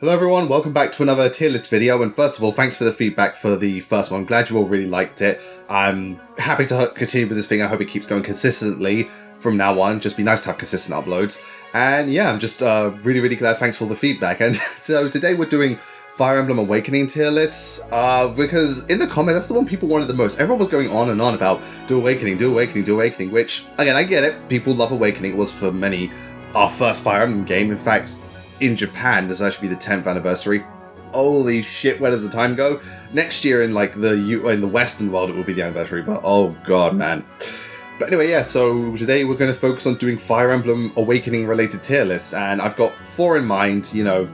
Hello everyone, welcome back to another tier list video, and first of all, thanks for the feedback for the first one. Glad you all really liked it. I'm happy to continue with this thing. I hope it keeps going consistently from now on. Just be nice to have consistent uploads. And yeah, I'm just really glad. Thanks for all the feedback. And so today we're doing Fire Emblem Awakening tier lists, because in the comments, that's the one people wanted the most. Everyone was going on and on about do Awakening, which, again, I get it. People love Awakening. It was for many our first Fire Emblem game. In fact, in Japan, this will actually be the 10th anniversary. Holy shit, where does the time go? Next year in like in the Western world, it will be the anniversary, but oh god, man. But anyway, yeah, so today we're going to focus on doing Fire Emblem Awakening related tier lists, and I've got 4 in mind, you know.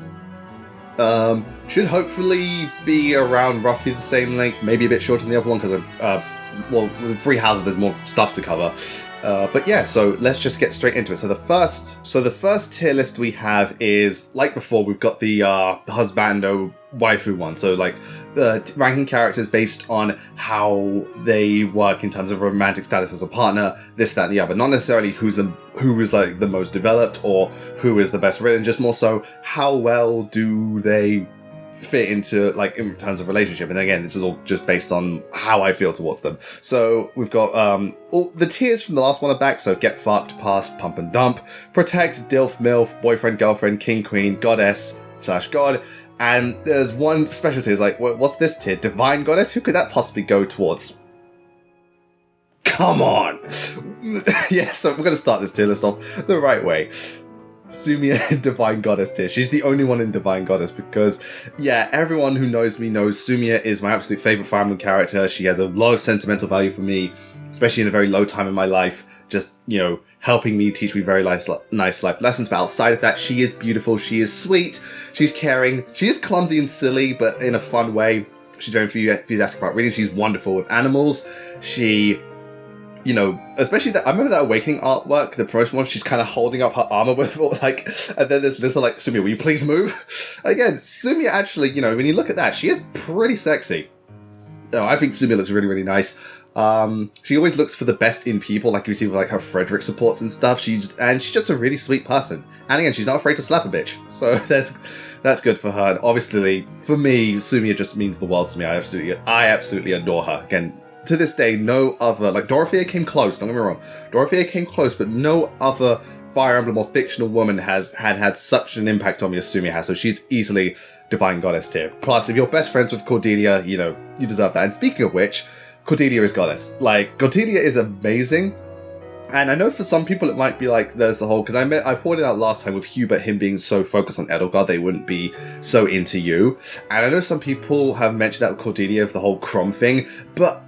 Should hopefully be around roughly the same length, maybe a bit shorter than the other one, because well, with 3 houses there's more stuff to cover. But yeah, so let's just get straight into it. So the first tier list we have is, like before, we've got the husbando waifu one. So like ranking characters based on how they work in terms of romantic status as a partner, this, that, and the other. Not necessarily who is like the most developed or who is the best written, just more so how well do they fit into, like, in terms of relationship. And again, this is all just based on how I feel towards them. So we've got all the tiers from the last one are back. So get fucked, pass, pump and dump, protect, dilf, milf, boyfriend, girlfriend, king, queen, goddess / god. And there's one special tier. It's like, what's this tier? Divine goddess? Who could that possibly go towards? Come on. Yeah, so we're going to start this tier list off the right way. Sumiya Divine Goddess tier. She's the only one in Divine Goddess because, yeah, everyone who knows me knows Sumiya is my absolute favourite Fire Emblem character. She has a lot of sentimental value for me, especially in a very low time in my life, just, you know, helping me, teach me very nice life lessons. But outside of that, she is beautiful, she is sweet, she's caring, she is clumsy and silly, but in a fun way. She's very enthusiastic about reading, she's wonderful with animals, she... You know, especially that, I remember that Awakening artwork, the promotion one, she's kind of holding up her armor with, like, and then there's Lissa like, Sumiya, will you please move? Again, Sumiya actually, you know, when you look at that, she is pretty sexy. Oh, I think Sumiya looks really nice. She always looks for the best in people, like you see with like her Frederick supports and stuff. She's just a really sweet person. And again, she's not afraid to slap a bitch. So that's good for her. And obviously, for me, Sumiya just means the world to me. I absolutely adore her. Again, to this day, no other, like, Dorothea came close, don't get me wrong. Dorothea came close, but no other Fire Emblem or fictional woman has had such an impact on me as Sumiya has, so she's easily Divine Goddess tier. Plus, if you're best friends with Cordelia, you know, you deserve that. And speaking of which, Cordelia is Goddess. Like, Cordelia is amazing. And I know for some people it might be like, there's the whole, because I pointed out last time with Hubert, him being so focused on Edelgard, they wouldn't be so into you. And I know some people have mentioned that with Cordelia, of the whole Chrom thing, but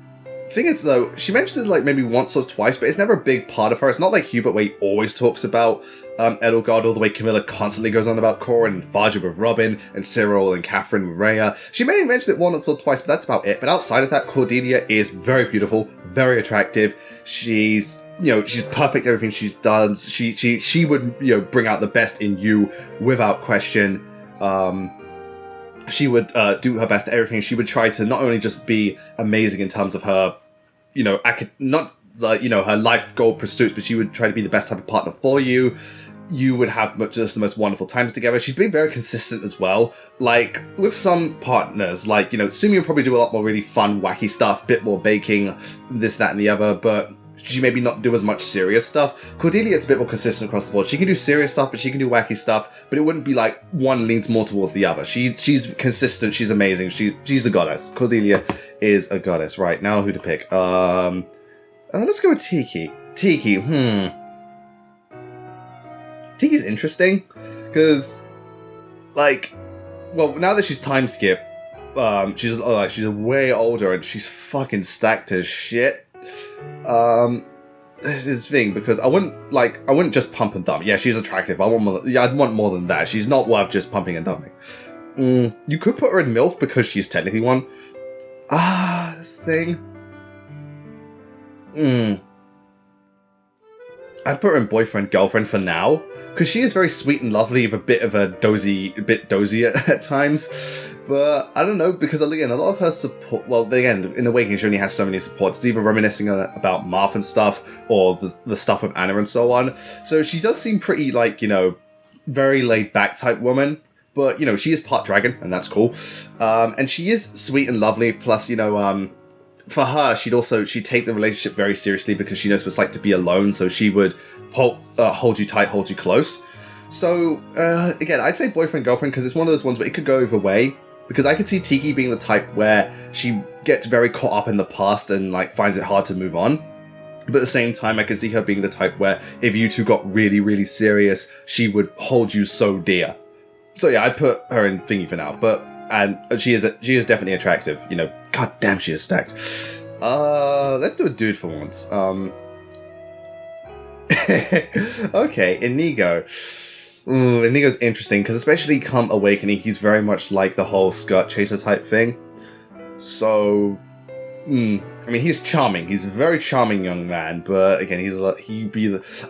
thing is, though, she mentions it like maybe once or twice, but it's never a big part of her. It's not like Hubert, where he always talks about Edelgard, all the way Camilla constantly goes on about Cora, and Faja with Robin, and Cyril and Catherine with Rhea. She may have mentioned it once or twice, but that's about it. But outside of that, Cordelia is very beautiful, very attractive. She's, you know, she's perfect at everything she does. She would, you know, bring out the best in you without question. She would do her best at everything. She would try to not only just be amazing in terms of her, you know, not like, you know, her life goal pursuits, but she would try to be the best type of partner for you. You would have just the most wonderful times together. She's been very consistent as well. Like, with some partners, like, you know, Sumiya would probably do a lot more really fun, wacky stuff, bit more baking, this, that, and the other, but she maybe not do as much serious stuff. Cordelia is a bit more consistent across the board. She can do serious stuff, but she can do wacky stuff, but it wouldn't be like one leans more towards the other. She's consistent, she's amazing, she's a goddess. Cordelia is a goddess. Right, now who to pick? Let's go with Tiki. Tiki's interesting, because, like, well, now that she's time skip, she's way older and she's fucking stacked as shit. This is the thing, because I wouldn't just pump and dump. Yeah, she's attractive. I'd want more than that. She's not worth just pumping and dumping. You could put her in MILF because she's technically one. This thing. I'd put her in boyfriend, girlfriend for now, because she is very sweet and lovely, with a bit dozy at times. But I don't know, because again, a lot of her support, well, again, in Awakening, she only has so many supports. It's either reminiscing about Marth and stuff, or the stuff with Anna and so on. So she does seem pretty, like, you know, very laid back type woman. But, you know, she is part dragon, and that's cool. And she is sweet and lovely. Plus, you know, for her, she'd take the relationship very seriously because she knows what it's like to be alone. So she would hold you tight, hold you close. So, again, I'd say boyfriend, girlfriend, because it's one of those ones where it could go either way. Because I could see Tiki being the type where she gets very caught up in the past and, like, finds it hard to move on. But at the same time, I could see her being the type where if you two got really, really serious, she would hold you so dear. So yeah, I'd put her in thingy for now. And she is definitely attractive. You know, god damn, she is stacked. Let's do a dude for once. Okay, Inigo. Ooh, Inigo's interesting, because especially come Awakening, he's very much like the whole skirt chaser type thing. So, I mean, he's charming. He's a very charming young man, but again, I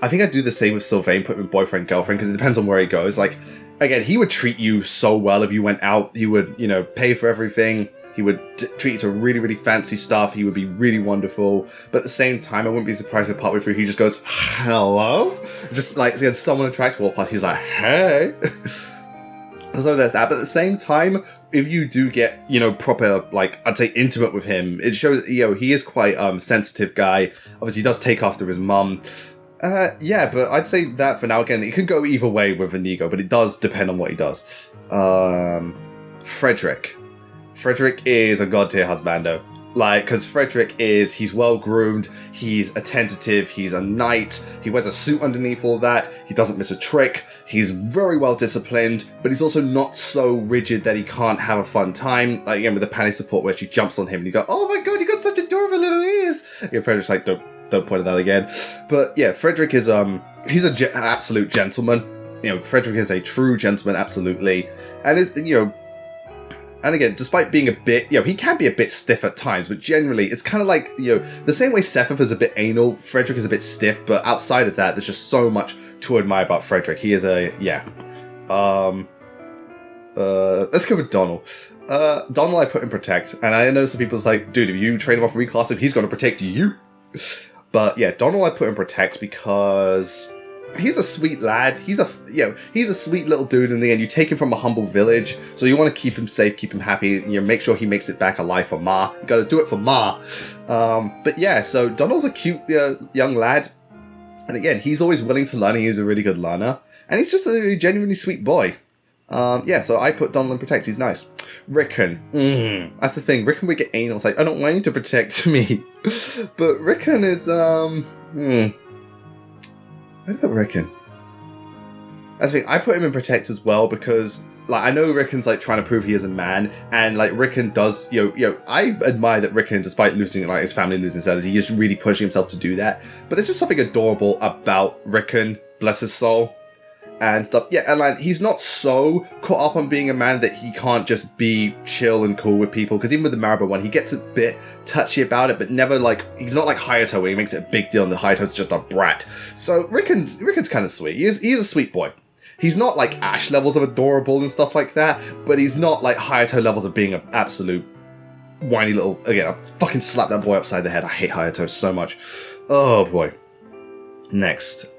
think I'd do the same with Sylvain, put him in boyfriend, girlfriend, because it depends on where he goes. Like, again, he would treat you so well if you went out. He would, you know, pay for everything. He would treat you to really, really fancy stuff. He would be really wonderful. But at the same time, I wouldn't be surprised if partway through he just goes, hello? Just like, he had someone attractive walk past, he's like, hey. So there's that. But at the same time, if you do get, you know, proper, like, I'd say intimate with him, it shows, you know, he is quite sensitive guy. Obviously, he does take after his mum. Yeah, but I'd say that for now. Again, it could go either way with Inigo, but it does depend on what he does. Frederick. Frederick is a god tier husbando. Like, because he's well groomed, he's attentive, he's a knight, he wears a suit underneath all that, he doesn't miss a trick, he's very well disciplined, but he's also not so rigid that he can't have a fun time. Like, again, with the panic support where she jumps on him and you go, oh my god, you got such adorable little ears! Yeah, Frederick's like, don't point at that again. But yeah, Frederick is, he's an absolute gentleman. You know, Frederick is a true gentleman, absolutely. And is, you know, and again, despite being a bit, you know, he can be a bit stiff at times, but generally, it's kind of like, you know, the same way Sephiroth is a bit anal, Frederick is a bit stiff, but outside of that, there's just so much to admire about Frederick. He is yeah. Let's go with Donald. Donald I put in Protect, and I know some people's like, dude, if you trade him off reclass him, he's going to protect you. But yeah, Donald I put in Protect because he's a sweet lad. He's a sweet little dude in the end. You take him from a humble village, so you want to keep him safe, keep him happy, you know, make sure he makes it back alive for Ma. You gotta do it for Ma. But yeah, so Donald's a cute young lad. And again, he's always willing to learn. He's a really good learner. And he's just a genuinely sweet boy. Yeah, so I put Donald in Protect. He's nice. Rickon. That's the thing. Rickon would get anal. It's like, I don't want you to protect me. But Rickon is, I put Rickon. That's the thing, I put him in Protect as well because, like, I know Rickon's, like, trying to prove he is a man, and, like, Rickon does, you know, I admire that Rickon, despite losing, like, his family losing status, he is really pushing himself to do that. But there's just something adorable about Rickon, bless his soul, and stuff. Yeah, and, like, he's not so caught up on being a man that he can't just be chill and cool with people, because even with the Maribel one, he gets a bit touchy about it, but never, like, he's not like Hayato, where he makes it a big deal, and the Hayato's just a brat. So Rickon's kind of sweet. He's a sweet boy. He's not, like, Ash levels of adorable and stuff like that, but he's not, like, Hayato levels of being an absolute whiny little... Again, I'll fucking slap that boy upside the head. I hate Hayato so much. Oh, boy. Next.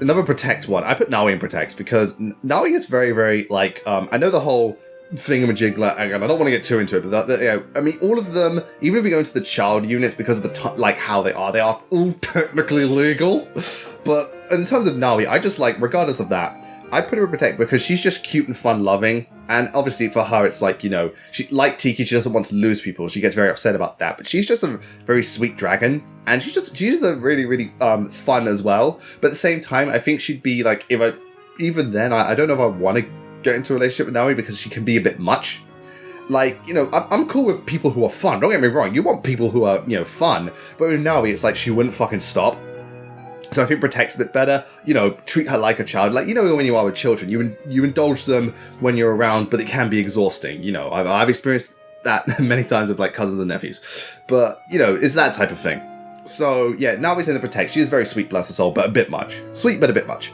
Another Protect one. I put Naui in Protect because Naui is very, very, like, I know the whole thingamajig, and I don't want to get too into it, but, you know, I mean, all of them, even if we go into the child units, because of the, like, how they are all technically legal. But in terms of Naui, I just, like, regardless of that, I put her in Protect because she's just cute and fun-loving, and obviously for her, it's like, you know, she, like Tiki, she doesn't want to lose people, she gets very upset about that, but she's just a very sweet dragon, and she's a really, really fun as well, but at the same time, I think she'd be, like, even then, I don't know if I want to get into a relationship with Naui because she can be a bit much. Like, you know, I'm cool with people who are fun, don't get me wrong, you want people who are, you know, fun, but with Naui, it's like she wouldn't fucking stop. So I think Protect's a bit better. You know, treat her like a child. Like, you know, when you are with children, you indulge them when you're around, but it can be exhausting. You know, I've experienced that many times with, like, cousins and nephews. But, you know, it's that type of thing. So, yeah, now we're saying the Protect. She is very sweet, bless her soul, but a bit much. Sweet, but a bit much.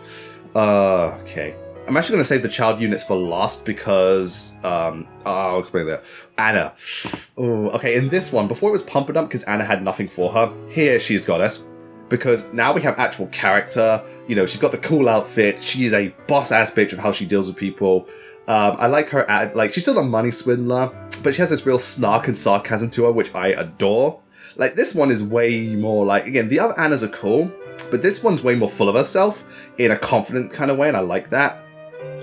Okay. I'm actually going to save the child units for last because, I'll explain that. Anna. Oh, okay, in this one, before it was Pump and Dump because Anna had nothing for her, here she's Goddess. Because now we have actual character, You know, she's got the cool outfit. She's a boss-ass bitch of how she deals with people. I like her, like, she's still a money swindler, but she has this real snark and sarcasm to her, which I adore. Like, this one is way more, like, again, the other Annas are cool, but this one's way more full of herself in a confident kind of way, and I like that.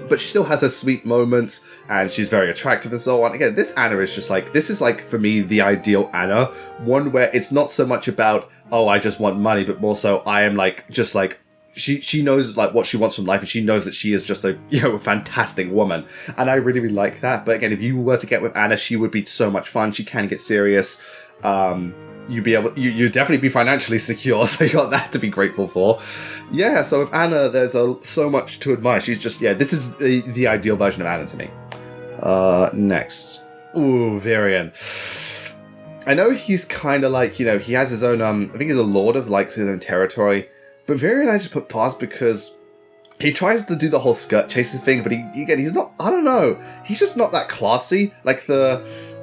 But she still has her sweet moments, and she's very attractive and so on. Again, this Anna is just like, this is like, for me, the ideal Anna. One where it's not so much about, oh, I just want money, but more so, I am like, just like, she knows like what she wants from life, and she knows that she is just a, you know, a fantastic woman. And I really, really like that. But again, if you were to get with Anna, she would be so much fun. She can get serious. You'd definitely be financially secure, so you got that to be grateful for. Yeah, so with Anna, there's so much to admire. She's just, yeah, this is the ideal version of Anna to me. Next. Ooh, Varian. I know he's kind of like, you know, he has his own, I think he's a lord of like his own territory, but Varian I just put past because he tries to do the whole skirt chasing thing, but he's not, I don't know, he's just not that classy. Like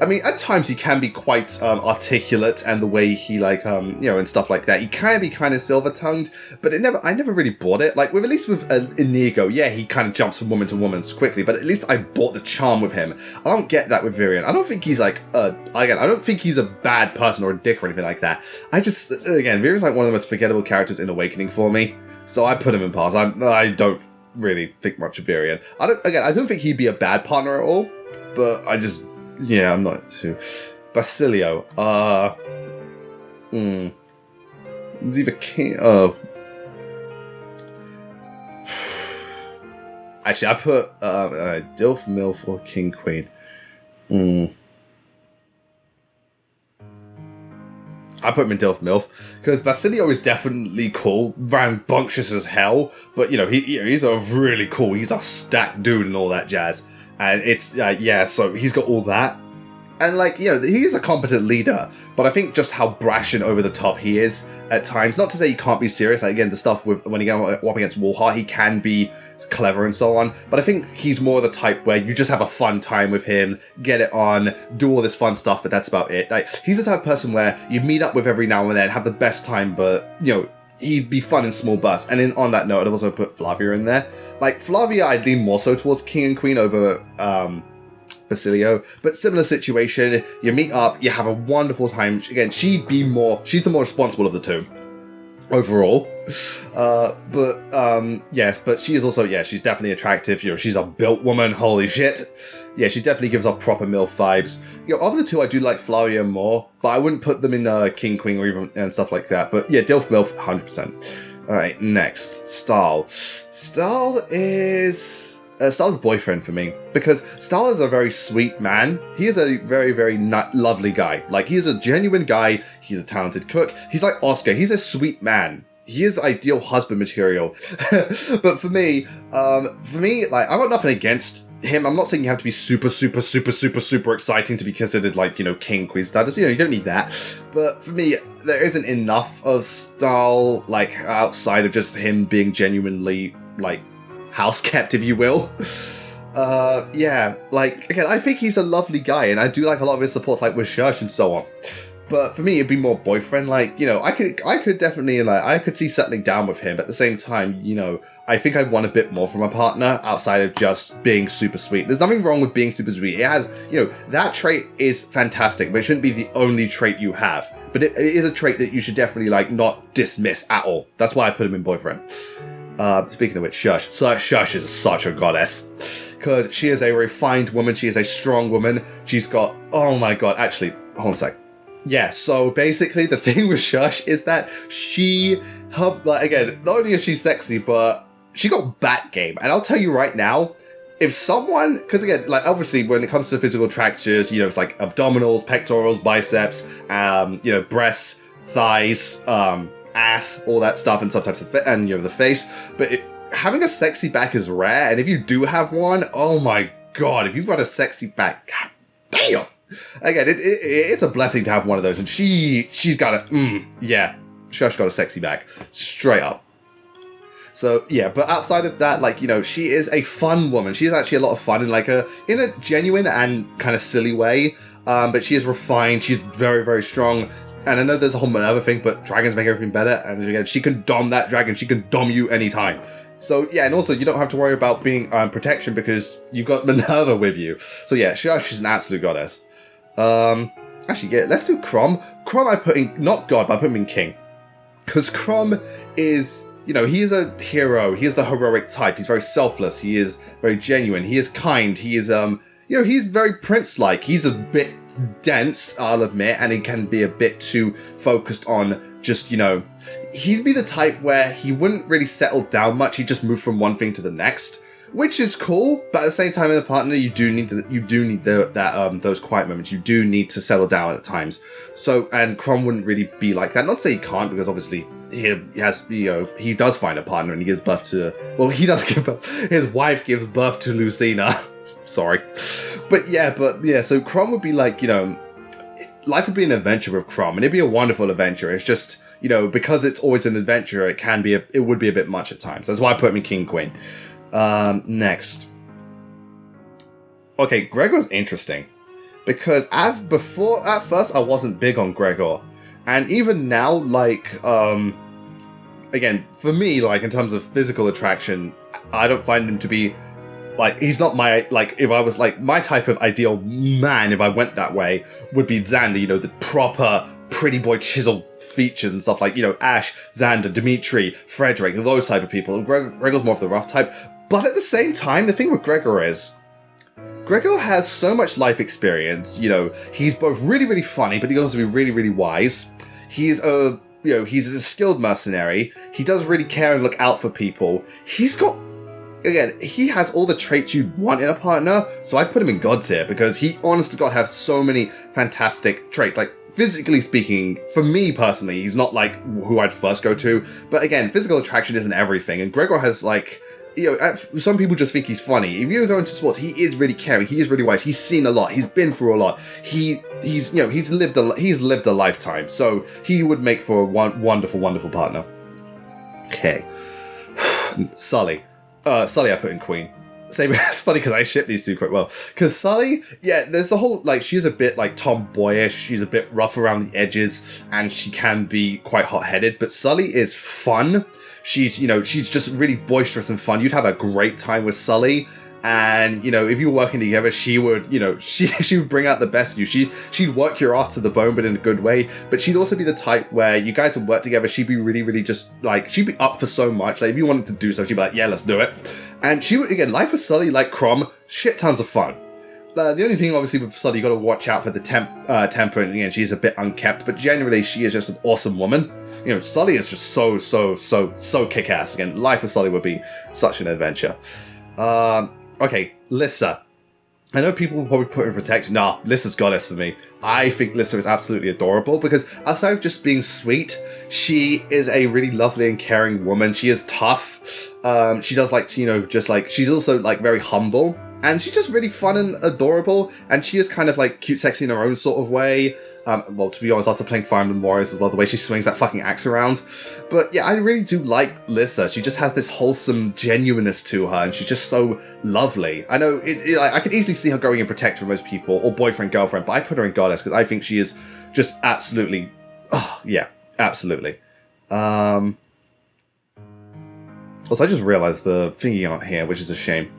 I mean, at times he can be quite articulate, and the way he like, you know, and stuff like that. He can be kind of silver-tongued, but I never really bought it. Like, at least with Inigo, yeah, he kind of jumps from woman to woman quickly, but at least I bought the charm with him. I don't get that with Varian. I don't think he's like, I don't think he's a bad person or a dick or anything like that. Again, Varian's like one of the most forgettable characters in Awakening for me, so I put him in pause. I don't really think much of Varian. I don't think he'd be a bad partner at all, but yeah, I'm not too... Basilio. It's either king... Oh. Actually, I put Dilf, Milf, or King, Queen. I put him in Dilf, Milf, because Basilio is definitely cool, rambunctious as hell, but, you know, he's a really cool, he's a stacked dude and all that jazz. And it's, yeah, so he's got all that. And, like, you know, he is a competent leader, but I think just how brash and over the top he is at times. Not to say he can't be serious. Like, again, the stuff with when he goes up against Warheart, he can be clever and so on. But I think he's more the type where you just have a fun time with him, get it on, do all this fun stuff, but that's about it. Like, he's the type of person where you meet up with every now and then, have the best time, but, you know, he'd be fun in small bursts. And on that note, I'd also put Flavia in there. Like, Flavia, I'd lean more so towards King and Queen over Basilio, but similar situation. You meet up, you have a wonderful time. Again, she's the more responsible of the two overall. Yes, but she is also, yeah, she's definitely attractive. You know, she's a built woman. Holy shit. Yeah, she definitely gives off proper MILF vibes. You know, of the two, I do like Flavia more, but I wouldn't put them in King, Queen, or even and stuff like that. But yeah, Dilf MILF, 100%. Alright, next. Stahl. Stahl is Stahl's boyfriend for me, because Stahl is a very sweet man. He is a very, very lovely guy. Like, he's a genuine guy. He's a talented cook. He's like Oscar. He's a sweet man. He is ideal husband material. But for me, like, I've got nothing against him. I'm not saying you have to be super, super, super, super, super exciting to be considered, like, you know, king, queen status. You know, you don't need that. But for me, there isn't enough of Stahl, like, outside of just him being genuinely, like, house kept, if you will. Yeah, like, again, I think he's a lovely guy, and I do like a lot of his supports, like with Shush and so on. But for me, it'd be more boyfriend. Like, you know, I could definitely, like, I could see settling down with him. But at the same time, you know, I think I'd want a bit more from a partner outside of just being super sweet. There's nothing wrong with being super sweet. It has, you know, that trait is fantastic, but it shouldn't be the only trait you have. But it is a trait that you should definitely, like, not dismiss at all. That's why I put him in boyfriend. Speaking of which, Shush. So Shush is such a goddess. Because she is a refined woman. She is a strong woman. She's got... Oh my god. Actually, hold on a sec. Yeah, so basically the thing with Shush is that like, again, not only is she sexy, but she got bat game. And I'll tell you right now, if someone... Because again, like, obviously, when it comes to physical attractions, you know, it's like abdominals, pectorals, biceps, you know, breasts, thighs, ass, all that stuff, and sometimes and you know, the face. But having a sexy back is rare, and if you do have one, oh my god, if you've got a sexy back, god damn! Again, it's a blessing to have one of those, and she's got yeah, Shush got a sexy back, straight up. So yeah, but outside of that, like, you know, she is a fun woman. She is actually a lot of fun in like in a genuine and kind of silly way. But she is refined. She's very, very strong. And I know there's a whole other thing, but dragons make everything better. And again, she can dom that dragon. She can dom you anytime. So yeah, and also you don't have to worry about being protection because you've got Minerva with you. So yeah, she's an absolute goddess. Actually, yeah, let's do Chrom. Chrom I put in, not god, but I put him in king. Because Chrom is, he is a hero. He is the heroic type. He's very selfless. He is very genuine. He is kind. He is, he's very prince-like. He's a bit dense, I'll admit, and he can be a bit too focused on just, he'd be the type where he wouldn't really settle down much. He'd just move from one thing to the next, which is cool. But at the same time, in a partner, you do need those quiet moments. You do need to settle down at times. So, and Chrom wouldn't really be like that. Not to say he can't, because obviously he has, he does find a partner and he gives birth to, well, he does give birth. His wife gives birth to Lucina. Sorry. But yeah, so Chrom would be like, life would be an adventure with Chrom, and it'd be a wonderful adventure. It's just, because it's always an adventure, it would be a bit much at times. That's why I put him in King Queen. Next. Okay, Gregor's interesting. Because at first I wasn't big on Gregor. And even now, like, again, for me, like, in terms of physical attraction, I don't find him to be, like, he's not my, like, if I was, like, my type of ideal man, if I went that way, would be Xander, the proper pretty boy chiseled features and stuff like, Ash, Xander, Dimitri, Frederick, those type of people. And Gregor's more of the rough type. But at the same time, the thing with Gregor is, Gregor has so much life experience, he's both really, really funny, but he can also be really, really wise. He's he's a skilled mercenary. He does really care and look out for people. He has all the traits you'd want in a partner, so I'd put him in God tier, because he, honest to God, has so many fantastic traits. Like, physically speaking, for me personally, he's not, like, who I'd first go to, but again, physical attraction isn't everything, and Gregor has, like, some people just think he's funny. If you go into sports, he is really caring, he is really wise, he's seen a lot, he's been through a lot, he's lived a lifetime, so he would make for a wonderful, wonderful partner. Okay. Sully I put in Queen. Same, it's funny because I ship these two quite well. Because Sully, yeah, there's the whole, like, she's a bit, like, tomboyish, she's a bit rough around the edges, and she can be quite hot-headed, but Sully is fun. She's, she's just really boisterous and fun. You'd have a great time with Sully, and, if you were working together, she would, she would bring out the best in you. She'd work your ass to the bone, but in a good way. But she'd also be the type where you guys would work together. She'd be really, really just, like, she'd be up for so much. Like, if you wanted to do something, she'd be like, yeah, let's do it. And she would, again, life with Sully, like Chrom, shit tons of fun. The only thing, obviously, with Sully, you got to watch out for the temper, and again, she's a bit unkept, but generally, she is just an awesome woman. Sully is just so kick-ass. Again, life with Sully would be such an adventure. Okay, Lissa. I know people will probably put her in Protect. Nah, Lissa's goddess for me. I think Lissa is absolutely adorable, because outside of just being sweet, she is a really lovely and caring woman. She is tough. She does like to, she's also, like, very humble. And she's just really fun and adorable, and she is kind of, like, cute, sexy in her own sort of way. Well, to be honest, after playing Fire Emblem Warriors as well, the way she swings that fucking axe around. But yeah, I really do like Lissa. She just has this wholesome genuineness to her, and she's just so lovely. I know, I could easily see her going in Protector for most people, or boyfriend, girlfriend, but I put her in Goddess, because I think she is just absolutely, yeah, absolutely. Also, I just realized the thingy aren't here, which is a shame.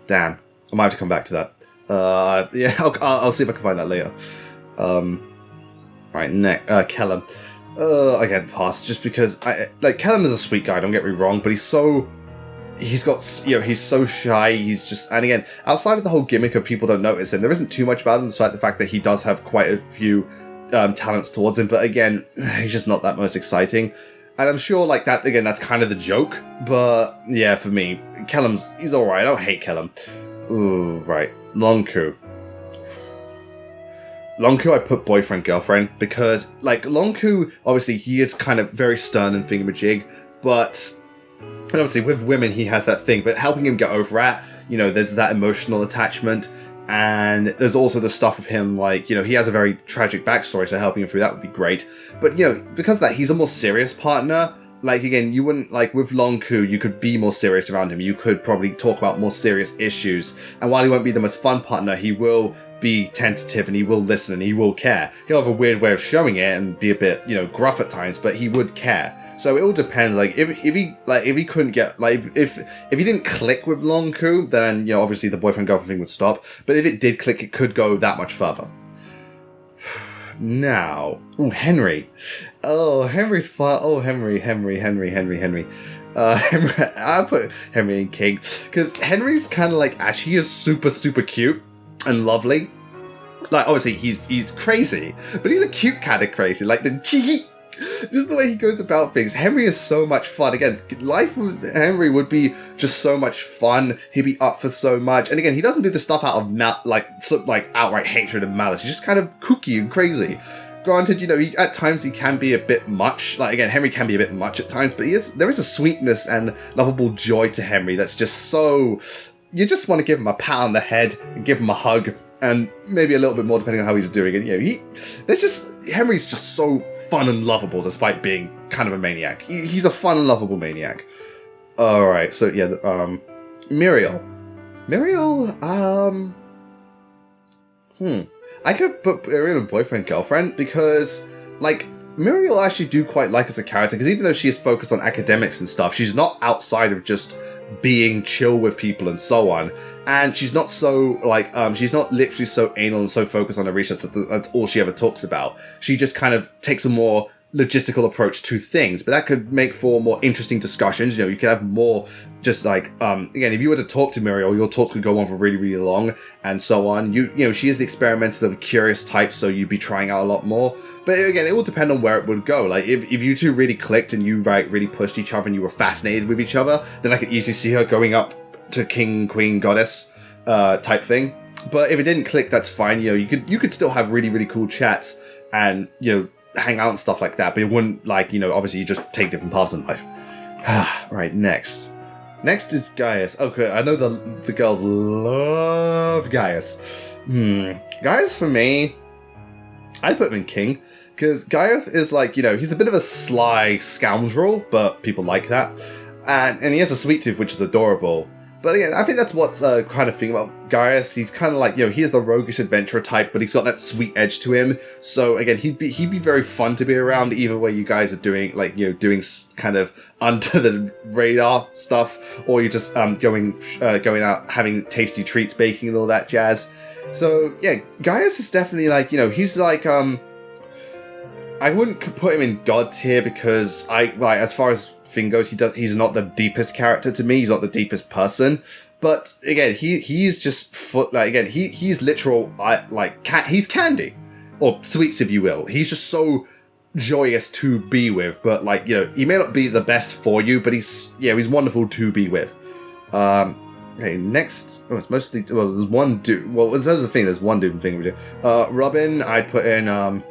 Damn, I might have to come back to that. Yeah, I'll see if I can find that later. Right, Kellum. Again, pass, just because Kellum is a sweet guy, don't get me wrong, but he's so shy, he's just, and again, outside of the whole gimmick of people don't notice him, there isn't too much about him, despite the fact that he does have quite a few talents towards him, but again, he's just not that most exciting. And I'm sure, like, that, again, that's kind of the joke, but yeah, for me, he's alright, I don't hate Kellum. Ooh, right, Lon'qu, I put boyfriend, girlfriend, because, like, Lon'qu, obviously, he is kind of very stern and thingamajig, but, and obviously, with women, he has that thing, but helping him get over it, there's that emotional attachment, and there's also the stuff of him, like, he has a very tragic backstory, so helping him through that would be great. But, because of that, he's a more serious partner. Like, again, you wouldn't, like, with Lon'qu, you could be more serious around him. You could probably talk about more serious issues. And while he won't be the most fun partner, he will be tentative and he will listen and he will care. He'll have a weird way of showing it and be a bit, gruff at times, but he would care. So it all depends. Like if he couldn't get if he didn't click with Lon'qu, then obviously the boyfriend girlfriend thing would stop. But if it did click, it could go that much further. Now, Henry. Oh, Henry's fun. Oh, Henry. Henry. I put Henry in king because Henry's kind of like actually is super cute and lovely. Like obviously he's crazy, but he's a cute kind of crazy. Like the just the way he goes about things. Henry is so much fun. Again, life with Henry would be just so much fun. He'd be up for so much. And again, he doesn't do the stuff out of outright hatred and malice. He's just kind of kooky and crazy. Granted, at times he can be a bit much. Like again, Henry can be a bit much at times, but there is a sweetness and lovable joy to Henry that's just so. You just want to give him a pat on the head and give him a hug, and maybe a little bit more depending on how he's doing. And Henry's just so fun and lovable despite being kind of a maniac. He's a fun and lovable maniac. Alright, so yeah, Muriel. I could put Muriel in boyfriend, girlfriend, because, Muriel I actually do quite like as a character, because even though she is focused on academics and stuff, she's not outside of just being chill with people and so on. And she's not so, she's not literally so anal and so focused on the research that's all she ever talks about. She just kind of takes a more logistical approach to things, but that could make for more interesting discussions. You could have more just again, if you were to talk to Muriel, your talk could go on for really, really long and so on. She is the experimental, curious type, so you'd be trying out a lot more. But again, it will depend on where it would go. Like if you two really clicked and you really pushed each other and you were fascinated with each other, then I could easily see her going up to king, queen, goddess type thing. But if it didn't click, that's fine. You could still have really, really cool chats and hang out and stuff like that, but it wouldn't obviously you just take different paths in life. Right, next is Gaius. Okay, I know the girls love Gaius. Gaius for me, I'd put him in king, because Gaius is he's a bit of a sly scoundrel, but people like that, and he has a sweet tooth which is adorable. But again, I think that's what's kind of thing about Gaius. He's kind of he is the roguish adventurer type, but he's got that sweet edge to him. So again, he'd be very fun to be around, either way you guys are doing, doing kind of under the radar stuff, or you're just going out having tasty treats, baking and all that jazz. So yeah, Gaius is definitely he's I wouldn't put him in god tier because as far as thing goes, he's not the deepest character to me. He's not the deepest person, but again, he's just he's literal he's candy or sweets, if you will. He's just so joyous to be with, but he may not be the best for you, but he's wonderful to be with. Okay, next, it's mostly there's one dude. Well, there's the thing. There's one dude thing we do. Robin, I'd put in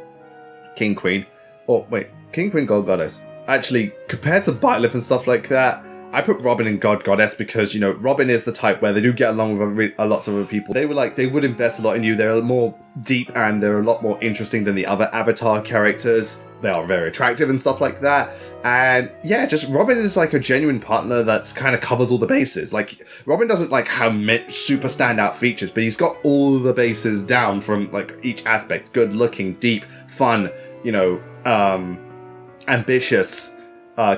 king, queen. Oh wait, king, queen, god, goddess. Actually, compared to Byleth and stuff like that, I put Robin in God Goddess because, Robin is the type where they do get along with lots of other people. They would invest a lot in you. They're more deep and they're a lot more interesting than the other Avatar characters. They are very attractive and stuff like that. And yeah, just Robin is a genuine partner that's kind of covers all the bases. Robin doesn't have super standout features, but he's got all the bases down from each aspect. Good looking, deep, fun, ambitious,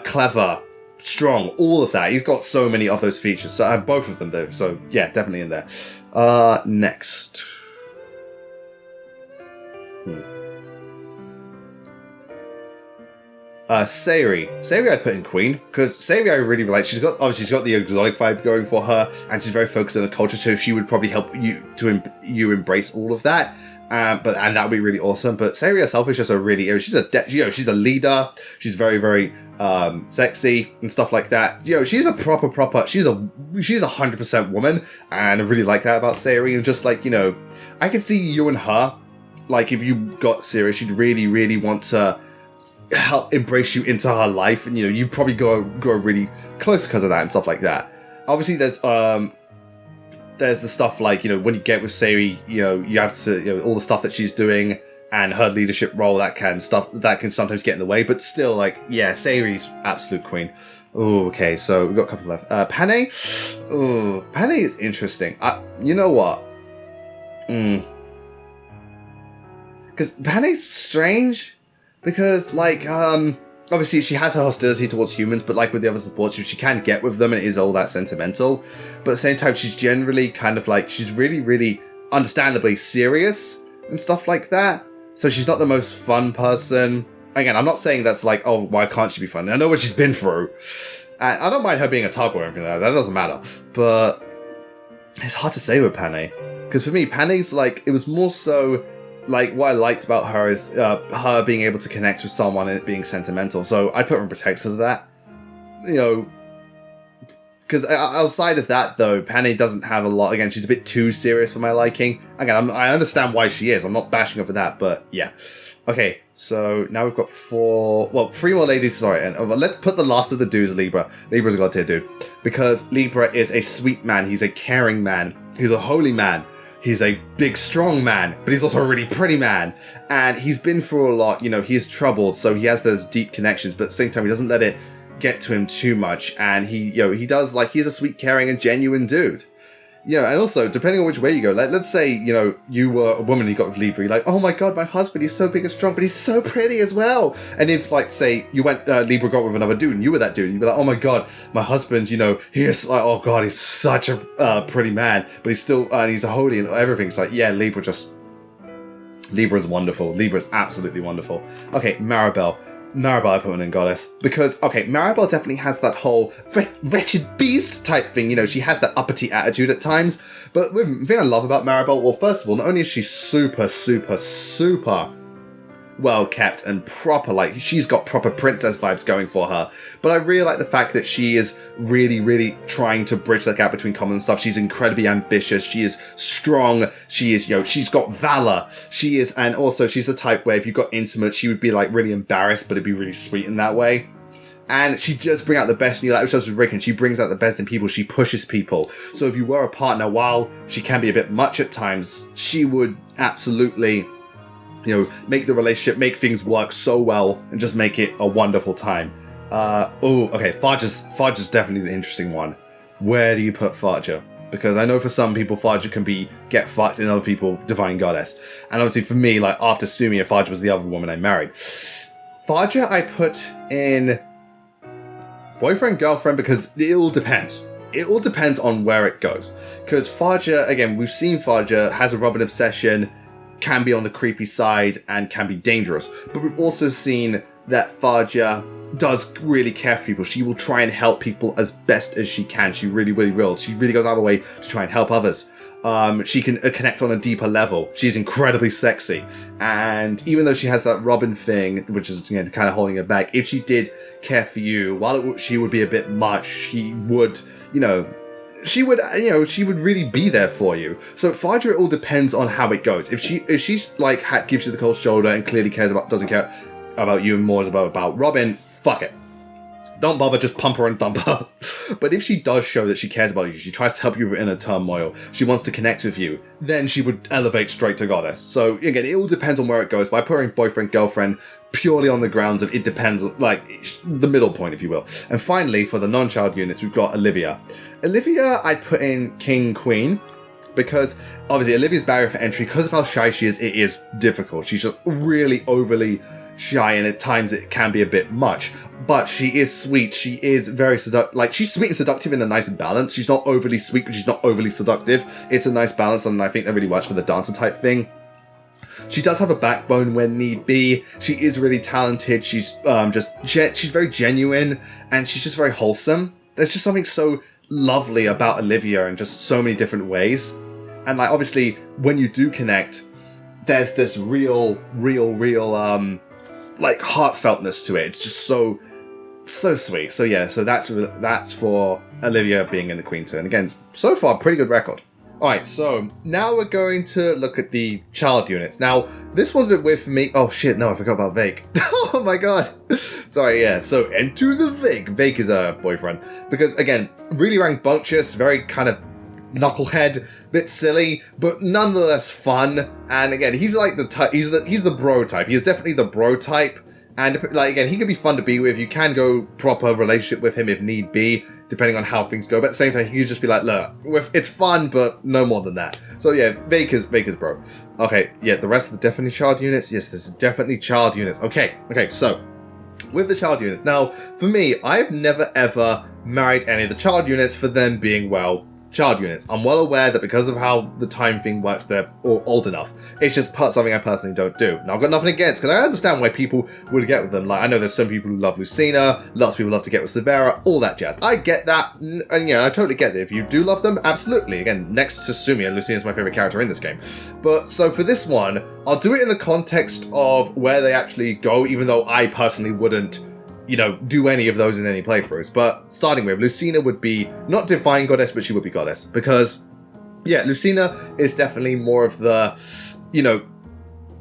clever, strong, all of that. He's got so many of those features. So I have both of them though. So yeah, definitely in there. Next. Sayri. Sayri I'd put in queen, because Sayri I really like. She's got the exotic vibe going for her, and she's very focused on the culture, so she would probably help you to embrace all of that. And that would be really awesome. But Sayri herself is just a really, she's a leader. She's very, very sexy and stuff like that. She's a proper. She's a 100% woman, and I really like that about Sayri. And just I can see you and her. If you got serious, she'd really, really want to help embrace you into her life, and you'd probably grow really close because of that and stuff like that. Obviously, there's the stuff when you get with Sayri, you have to all the stuff that she's doing and her leadership role that can sometimes get in the way, but still Sayri's absolute queen. Oh, okay, so we've got a couple left. Panay. Oh, Panay is interesting. You know what? Because Panay's strange, because, like, obviously she has her hostility towards humans, but like with the other supports, she can get with them and it is all that sentimental. But at the same time, she's generally kind of like, she's really, really understandably serious and stuff like that. So she's not the most fun person. Again, I'm not saying that's like, oh, why can't she be fun? I know what she's been through. And I don't mind her being a tug or anything like that. That doesn't matter. But it's hard to say with Panay. Because for me, Panay's like, it was more so like what I liked about her is her being able to connect with someone and it being sentimental. So I put her in Protect because of that. You know, because outside of that, though, Panay doesn't have a lot. Again, she's a bit too serious for my liking. Again, I understand why she is. I'm not bashing her for that, but yeah. Okay, so now we've got 3 more ladies, sorry, and let's put the last of the dudes, Libra. Libra's a god tier dude. Because Libra is a sweet man, he's a caring man, he's a holy man, he's a big, strong man, but he's also a really pretty man. And he's been through a lot, you know, he's troubled, so he has those deep connections, but at the same time, he doesn't let it get to him too much. And he does, like, he's a sweet, caring, and genuine dude. You know, and also, depending on which way you go, like, let's say, you know, you were a woman and you got with Libra, you're like, oh my god, my husband, he's so big and strong, but he's so pretty as well. And if, like, say, you went, Libra got with another dude and you were that dude, you'd be like, oh my god, my husband, you know, he is like, oh god, he's such a pretty man, but he's still, and he's a holy and everything. It's like, yeah, Libra is wonderful. Libra is absolutely wonderful. Okay, Maribel I put in goddess. Because, okay, Maribel definitely has that whole wretched beast type thing. You know, she has that uppity attitude at times. But the thing I love about Maribel, well, first of all, not only is she super, super, super well kept and proper, like, she's got proper princess vibes going for her. But I really like the fact that she is really, really trying to bridge that gap between common stuff. She's incredibly ambitious. She is strong. She is, you know, she's got valor. She is, and also she's the type where if you got intimate, she would be like really embarrassed, but it'd be really sweet in that way. And she just bring out the best in you, like she does with Rickon. She brings out the best in people. She pushes people. So if you were a partner, while she can be a bit much at times, she would absolutely, you know, make the relationship, make things work so well, and just make it a wonderful time. Okay, Faja's definitely the interesting one. Where do you put Faja? Because I know for some people, Faja can get fucked, and other people, Divine Goddess. And obviously for me, like, after Sumia, Faja was the other woman I married. Faja I put in boyfriend, girlfriend, because it all depends. It all depends on where it goes. Because Faja, again, we've seen Faja has a Robin obsession, can be on the creepy side and can be dangerous. But we've also seen that Faja does really care for people. She will try and help people as best as she can. She really, really will. She really goes out of the way to try and help others. She can connect on a deeper level. She's incredibly sexy. And even though she has that Robin thing, which is, you know, kind of holding her back, if she did care for you, while she would be a bit much, she would, you know, she would really be there for you. So Faja, it all depends on how it goes. If she's like gives you the cold shoulder and clearly doesn't care about you and more is about Robin, fuck it. Don't bother, just pump her and dump her. But if she does show that she cares about you, she tries to help you in a turmoil, she wants to connect with you, then she would elevate straight to goddess. So again, it all depends on where it goes. By putting boyfriend, girlfriend, purely on the grounds of it depends, like the middle point, if you will. And finally, for the non-child units, we've got Olivia. Olivia, I put in king, queen, because obviously Olivia's barrier for entry, because of how shy she is, it is difficult. She's just really overly shy, and at times it can be a bit much. But she is sweet. She is very seductive. Like, she's sweet and seductive in a nice balance. She's not overly sweet, but she's not overly seductive. It's a nice balance, and I think that really works for the dancer type thing. She does have a backbone when need be. She is really talented. She's she's very genuine, and she's just very wholesome. There's just something so lovely about Olivia in just so many different ways. And like, obviously, when you do connect, there's this real like heartfeltness to it. It's just so sweet. So yeah, so that's for Olivia being in the queen tier. And again, so far, pretty good record. Alright, so now we're going to look at the child units. Now, this one's a bit weird for me. Oh shit, no, I forgot about Vake. Oh my god. Sorry, yeah, so enter the Vake. Vake is a boyfriend. Because again, really rambunctious, very kind of knucklehead, bit silly, but nonetheless fun. And again, he's like the type, he's the bro type. He is definitely the bro type. And like again, he can be fun to be with. You can go proper relationship with him if need be, depending on how things go. But at the same time, he can just be like, look, it's fun, but no more than that. So yeah, Vaker's bro. Okay, yeah, the rest of the definitely child units. Yes, this is definitely child units. Okay, so with the child units. Now, for me, I've never ever married any of the child units for them being, well, child units. I'm well aware that because of how the time thing works, they're old enough. It's just something I personally don't do. Now, I've got nothing against, because I understand why people would get with them. Like, I know there's some people who love Lucina, lots of people love to get with Severa, all that jazz. I get that, and yeah, I totally get it. If you do love them, absolutely. Again, next to Sumia, Lucina's my favorite character in this game. But, so for this one, I'll do it in the context of where they actually go, even though I personally wouldn't, you know, do any of those in any playthroughs. But starting with, Lucina would be not divine goddess, but she would be goddess. Because, yeah, Lucina is definitely more of the, you know,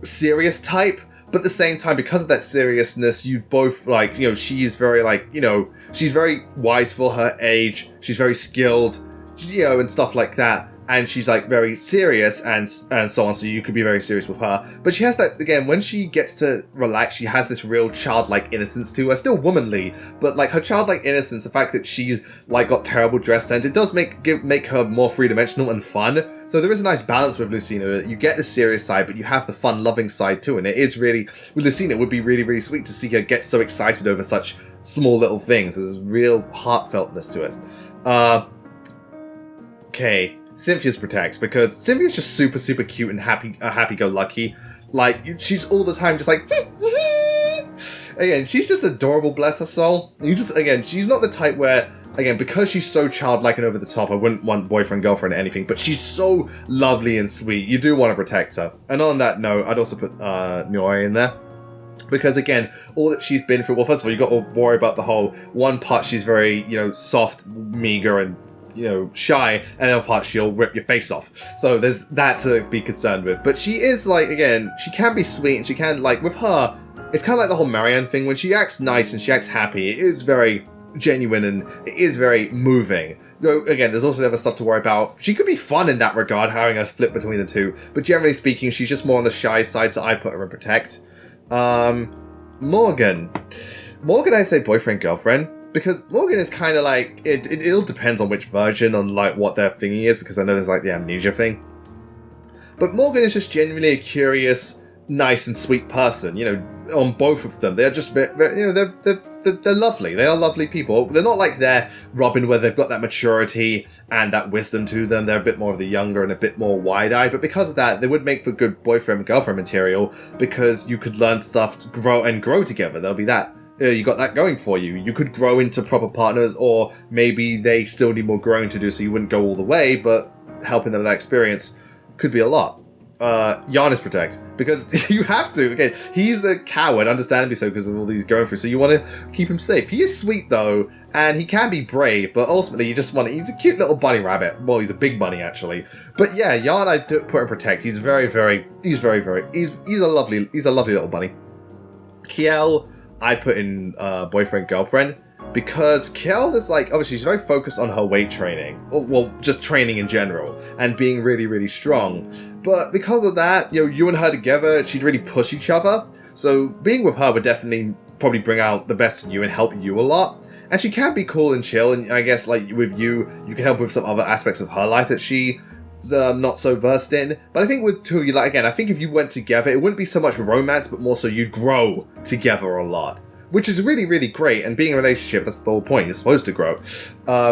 serious type. But at the same time, because of that seriousness, you both, like, you know, she's very, like, you know, she's very wise for her age. She's very skilled, you know, and stuff like that. And she's like very serious and so on, so you could be very serious with her. But she has that, again, when she gets to relax, she has this real childlike innocence to her. Still womanly, but like her childlike innocence, the fact that she's like got terrible dress sense, it does make her more three-dimensional and fun. So there is a nice balance with Lucina. You get the serious side, but you have the fun, loving side too. And it is really, with Lucina, it would be really, really sweet to see her get so excited over such small little things. There's real heartfeltness to it. Okay. Cynthia's protect, because Cynthia's just super, super cute and happy-go-lucky. Like, she's all the time just like, again, she's just adorable, bless her soul. Again, she's not the type where, again, because she's so childlike and over the top, I wouldn't want boyfriend, girlfriend, or anything, but she's so lovely and sweet. You do want to protect her. And on that note, I'd also put Muriel in there. Because again, all that she's been through, well, first of all, you got to worry about the whole, one part she's very, you know, soft, meager, and, you know, shy, and the other part she'll rip your face off. So there's that to be concerned with. But she is, like, again, she can be sweet, and she can, like, with her, it's kind of like the whole Marianne thing. When she acts nice and she acts happy, it is very genuine and it is very moving. Though, again, there's also the other stuff to worry about. She could be fun in that regard, having us flip between the two. But generally speaking, she's just more on the shy side, so I put her in protect. Morgan, I'd say boyfriend, girlfriend. Because Morgan is kind of like, it all depends on which version, on like what their thingy is, because I know there's like the amnesia thing. But Morgan is just genuinely a curious, nice and sweet person, you know, on both of them. They're just, you know, they're lovely. They are lovely people. They're not like their Robin where they've got that maturity and that wisdom to them. They're a bit more of the younger and a bit more wide-eyed. But because of that, they would make for good boyfriend-girlfriend material, because you could learn stuff to grow together. There'll be that. You got that going for you. You could grow into proper partners, or maybe they still need more growing to do, so you wouldn't go all the way, but helping them with that experience could be a lot. Giannis protect, because you have to. Okay, he's a coward, understandably so, because of all these going through, so you want to keep him safe. He is sweet, though, and he can be brave, but ultimately you just want to, he's a cute little bunny rabbit. Well, he's a big bunny, actually. But yeah, Jan, I put him protect. He's he's a lovely little bunny. Kiel, I put in boyfriend, girlfriend, because Kel is like, obviously she's very focused on her weight training, or, well, just training in general, and being really, really strong. But because of that, you know, you and her together, she'd really push each other. So being with her would definitely probably bring out the best in you and help you a lot. And she can be cool and chill, and I guess like with you can help with some other aspects of her life that she not so versed in. But I think with two of you, like, again, I think if you went together, it wouldn't be so much romance, but more so you'd grow together a lot, which is really, really great. And being in a relationship, that's the whole point. You're supposed to grow.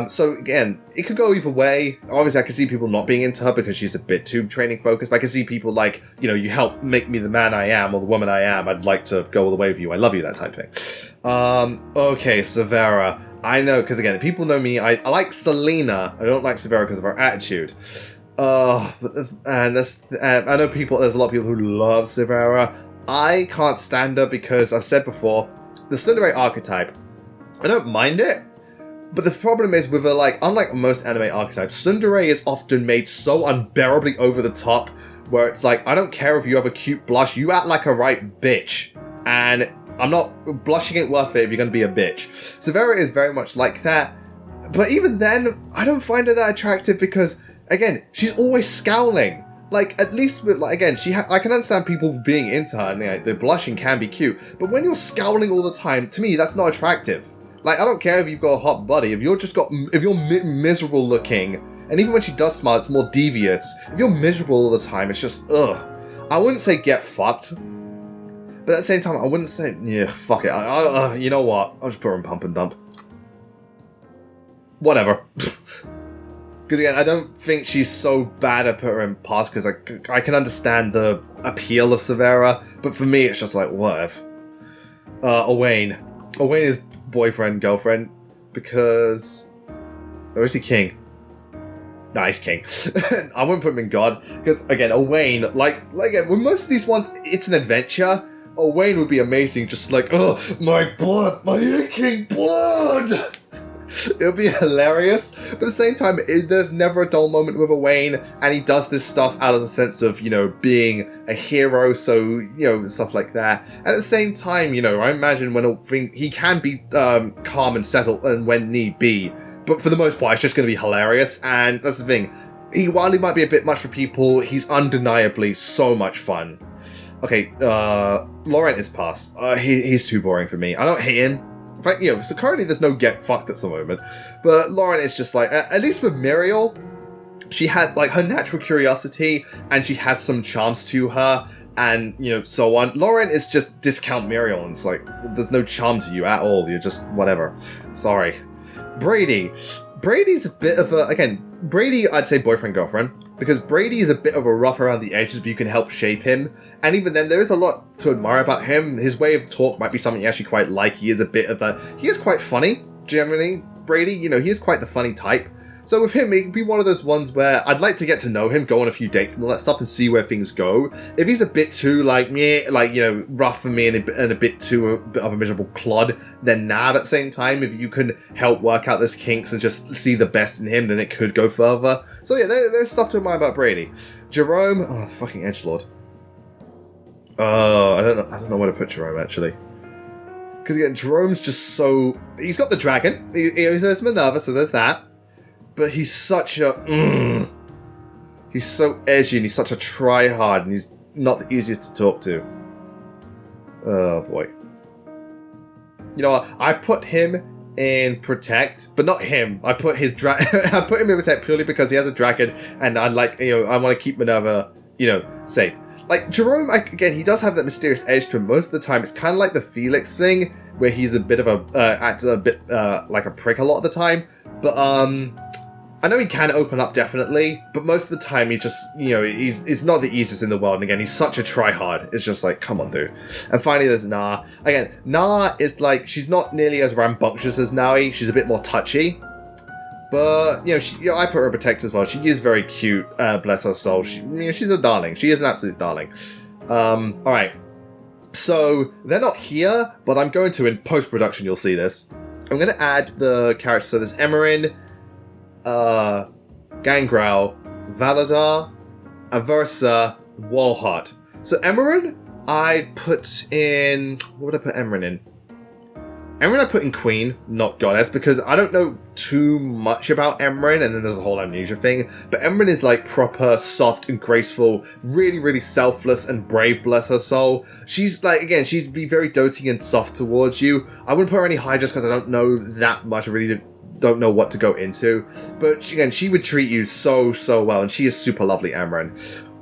So again, it could go either way. Obviously, I can see people not being into her because she's a bit too training focused. But I can see people like, you know, you help make me the man I am or the woman I am. I'd like to go all the way with you. I love you, that type of thing. Okay, Severa. I know, because again, people know me. I like Selena. I don't like Severa because of her attitude. And I know there's a lot of people who love Severa. I can't stand her because I've said before, the tsundere archetype, I don't mind it, but the problem is with her, like, unlike most anime archetypes, tsundere is often made so unbearably over the top, where it's like, I don't care if you have a cute blush, you act like a right bitch, and I'm not, blushing ain't worth it if you're gonna be a bitch. Severa is very much like that, but even then, I don't find her that attractive because, again, she's always scowling. Like, at least with, like, again, I can understand people being into her, and like, the blushing can be cute, but when you're scowling all the time, to me, that's not attractive. Like, I don't care if you've got a hot body, if you're miserable looking, and even when she does smile, it's more devious. If you're miserable all the time, it's just, ugh. I wouldn't say get fucked, but at the same time, I wouldn't say, yeah, fuck it. You know what? I'll just put her in pump and dump. Whatever. Because again, I don't think she's so bad at put her in pass, because I can understand the appeal of Severa, but for me, it's just like, whatever. Owain. Owain is boyfriend, girlfriend, because... Or is he king? Nah, he's king. I wouldn't put him in God, because again, Owain, like again, with most of these ones, it's an adventure. Owain would be amazing, just like, oh, my blood, my aching blood! It would be hilarious, but at the same time, there's never a dull moment with Owain, and he does this stuff out of a sense of, being a hero, so, stuff like that. And at the same time, I imagine he can be calm and settled and when need be, but for the most part, it's just going to be hilarious, and that's the thing. While he might be a bit much for people, he's undeniably so much fun. Okay, Laurent is past. He's too boring for me. I don't hate him. In fact, so currently there's no get fucked at the moment. But Lauren is just like, at least with Muriel, she had like her natural curiosity and she has some charms to her and, so on. Lauren is just discount Muriel and it's like, there's no charm to you at all. You're just whatever. Sorry. Brady's a bit of Brady, I'd say boyfriend, girlfriend, because Brady is a bit of a rough around the edges, but you can help shape him. And even then, there is a lot to admire about him. His way of talk might be something you actually quite like. He is quite funny, generally. Brady, he is quite the funny type. So with him, it could be one of those ones where I'd like to get to know him, go on a few dates and all that stuff and see where things go. If he's a bit too, rough for me and a bit of a miserable clod, then nah. But at the same time, if you can help work out those kinks and just see the best in him, then it could go further. So yeah, there's stuff to admire about Brady. Jerome, fucking edgelord. I don't know where to put Jerome, actually. Because again, Jerome's just so... He's got the dragon. There's Minerva, so there's that. But he's such a... He's so edgy and he's such a try-hard and he's not the easiest to talk to. Oh, boy. You know what? I put him in Protect, but not him. I put his I put him in Protect purely because he has a dragon and I want to keep Minerva, safe. Like, Jerome, again, he does have that mysterious edge to him most of the time. It's kind of like the Felix thing, where he's a bit of acts a bit like a prick a lot of the time. But, I know he can open up, definitely, but most of the time he just, he's not the easiest in the world. And again, he's such a try-hard. It's just like, come on, dude. And finally, there's Nah. Again, Nah is like, she's not nearly as rambunctious as Naui. She's a bit more touchy. But, I put her in Protect as well. She is very cute, bless her soul. She's a darling. She is an absolute darling. Alright. So, they're not here, but I'm going to, in post-production, you'll see this. I'm going to add the characters. So there's Amaran, Gangrel, Valada, Aversa, Walhart. So Amaran, I put in... What would I put Amaran in? Amaran I put in Queen, not Goddess, because I don't know too much about Amaran, and then there's a whole amnesia thing, but Amaran is like proper, soft and graceful, really, really selfless and brave, bless her soul. She's like, again, she'd be very doting and soft towards you. I wouldn't put her any high just because I don't know that much, I really don't know what to go into, but she would treat you so, so well, and she is super lovely, Amaran.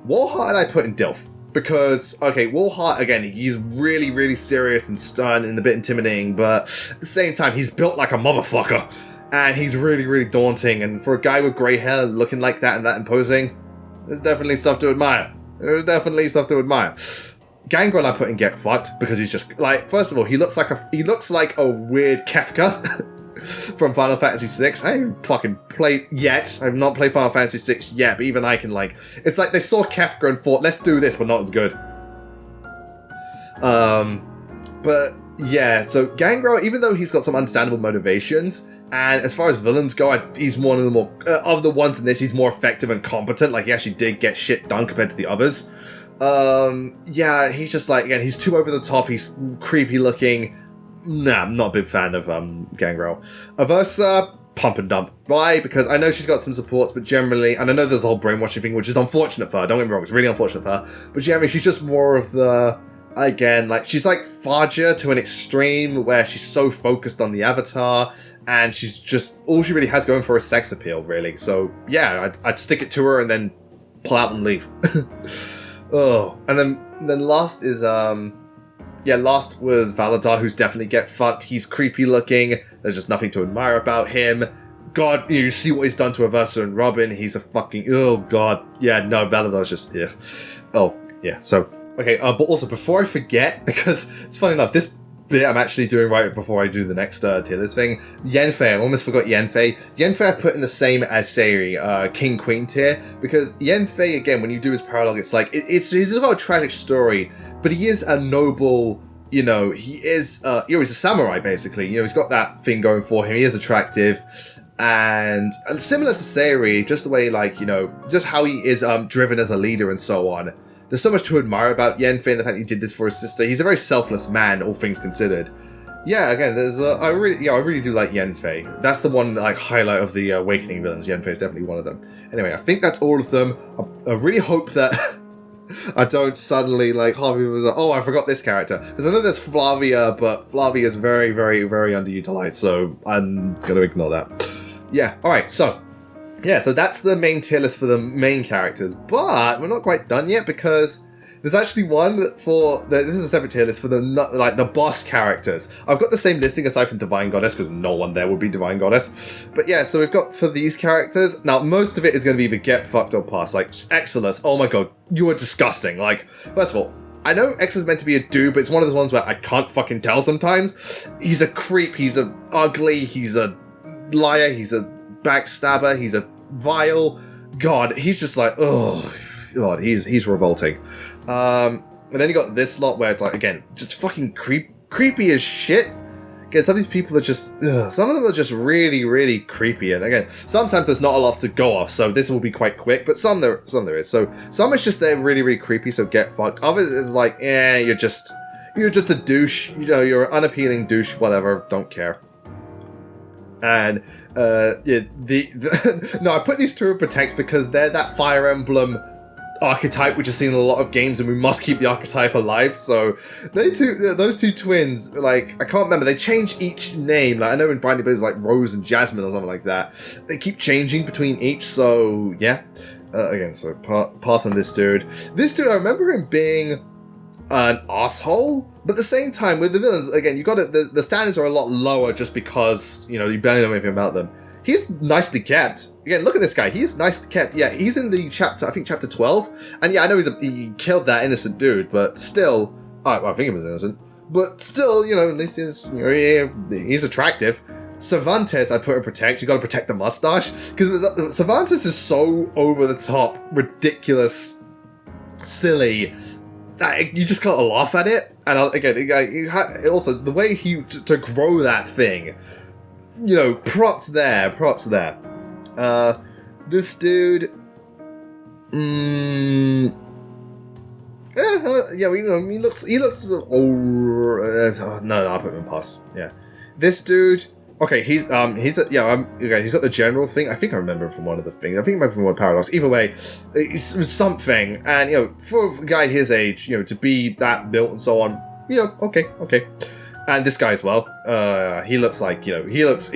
Walhart I put in Dilf. Because, Walhart, again, he's really, really serious and stern and a bit intimidating, but at the same time, he's built like a motherfucker. And he's really, really daunting. And for a guy with grey hair looking like that and that imposing, there's definitely stuff to admire. Gangrel I put in Get Fucked, because he's just, like, first of all, he looks like a weird Kefka. From Final Fantasy VI. I haven't fucking played yet. I've not played Final Fantasy VI yet, but even I can, it's like they saw Kefka and thought, let's do this, but not as good. But yeah, so Gangrel, even though he's got some understandable motivations, and as far as villains go, he's one of the more, of the ones in this, he's more effective and competent, like he actually did get shit done compared to the others. Yeah, he's just like, again, he's too over the top, he's creepy looking. Nah, I'm not a big fan of Gangrel. Aversa, pump and dump. Why? Because I know she's got some supports, but generally, and I know there's a whole brainwashing thing, which is unfortunate for her, don't get me wrong, it's really unfortunate for her, but generally she's just more of the, again, like, she's like Faja to an extreme, where she's so focused on the avatar, and she's just, all she really has going for is sex appeal, really. So, yeah, I'd stick it to her and then pull out and leave. Oh, and then last is, last was Valada, who's definitely get fucked. He's creepy looking. There's just nothing to admire about him. God, you see what he's done to Aversa and Robin. He's a fucking, oh god. Yeah, no, Valada's just, ugh. Oh, yeah, so, okay, but also, before I forget, because it's funny enough, this bit I'm actually doing right before I do the next tier list thing. Yenfei, I almost forgot Yenfei. Yenfei I put in the same as Sayori, King Queen tier, because Yenfei, again, when you do his parallel, it's like, he's got a tragic story, but he is a noble, you know, he's a samurai, basically. You know, he's got that thing going for him, he is attractive, and similar to Sayori, just the way, like, you know, just how he is driven as a leader and so on. There's so much to admire about Yenfei and the fact that he did this for his sister. He's a very selfless man, all things considered. Yeah, again, I really do like Yenfei. That's the one, like, highlight of the Awakening villains. Yenfei is definitely one of them. Anyway, I think that's all of them. I really hope that I don't suddenly, like, half of people say, oh, I forgot this character. Because I know there's Flavia, but Flavia is very, very, very underutilized, so I'm going to ignore that. Yeah, alright, so... yeah, so that's the main tier list for the main characters, but we're not quite done yet because there's actually one for this is a separate tier list for the boss characters. I've got the same listing aside from Divine Goddess because no one there would be Divine Goddess. But yeah, so we've got for these characters, now most of it is going to be either get fucked or pass. Like Exilus, oh my god, you are disgusting. Like, first of all, I know X is meant to be a dude, but it's one of those ones where I can't fucking tell sometimes. He's a creep, he's a ugly, he's a liar, he's a backstabber, he's a vile god. He's just like, oh god, he's revolting. And then you got this lot where it's like, again, just fucking creepy as shit. Again, some of these people are just, some of them are just really, really creepy. And again, sometimes there's not a lot to go off, so this will be quite quick. But some there is. So some is just they're really, really creepy. So get fucked. Others is like, you're just a douche. You know, you're an unappealing douche. Whatever, don't care. And no, I put these two in protect because they're that Fire Emblem archetype which is seen in a lot of games, and we must keep the archetype alive. So those two twins, like, I can't remember, they change each name. Like, I know in Binding Blades like Rose and Jasmine or something like that. They keep changing between each. So yeah, again, so pass on this dude. This dude, I remember him being an asshole, but at the same time with the villains, again, you got it. The standards are a lot lower just because, you know, you barely know anything about them. He's nicely kept. Again, look at this guy. He's nicely kept. Yeah, he's in the chapter, I think chapter 12. And yeah, I know he killed that innocent dude, but still, well, I think he was innocent. But still, you know, at least he's attractive. Cervantes, I put in protect. You got to protect the mustache because Cervantes is so over the top, ridiculous, silly. You just gotta laugh at it, and again, also the way to grow that thing, you know, props there. This dude, he looks. No, I put him in pass. Yeah, this dude. Okay, he's got the general thing. I think I remember him from one of the things. I think it might be from one Paradox. Either way, it's something. And, you know, for a guy his age, you know, to be that built and so on, you know, okay. And this guy as well, he looks like, you know, he looks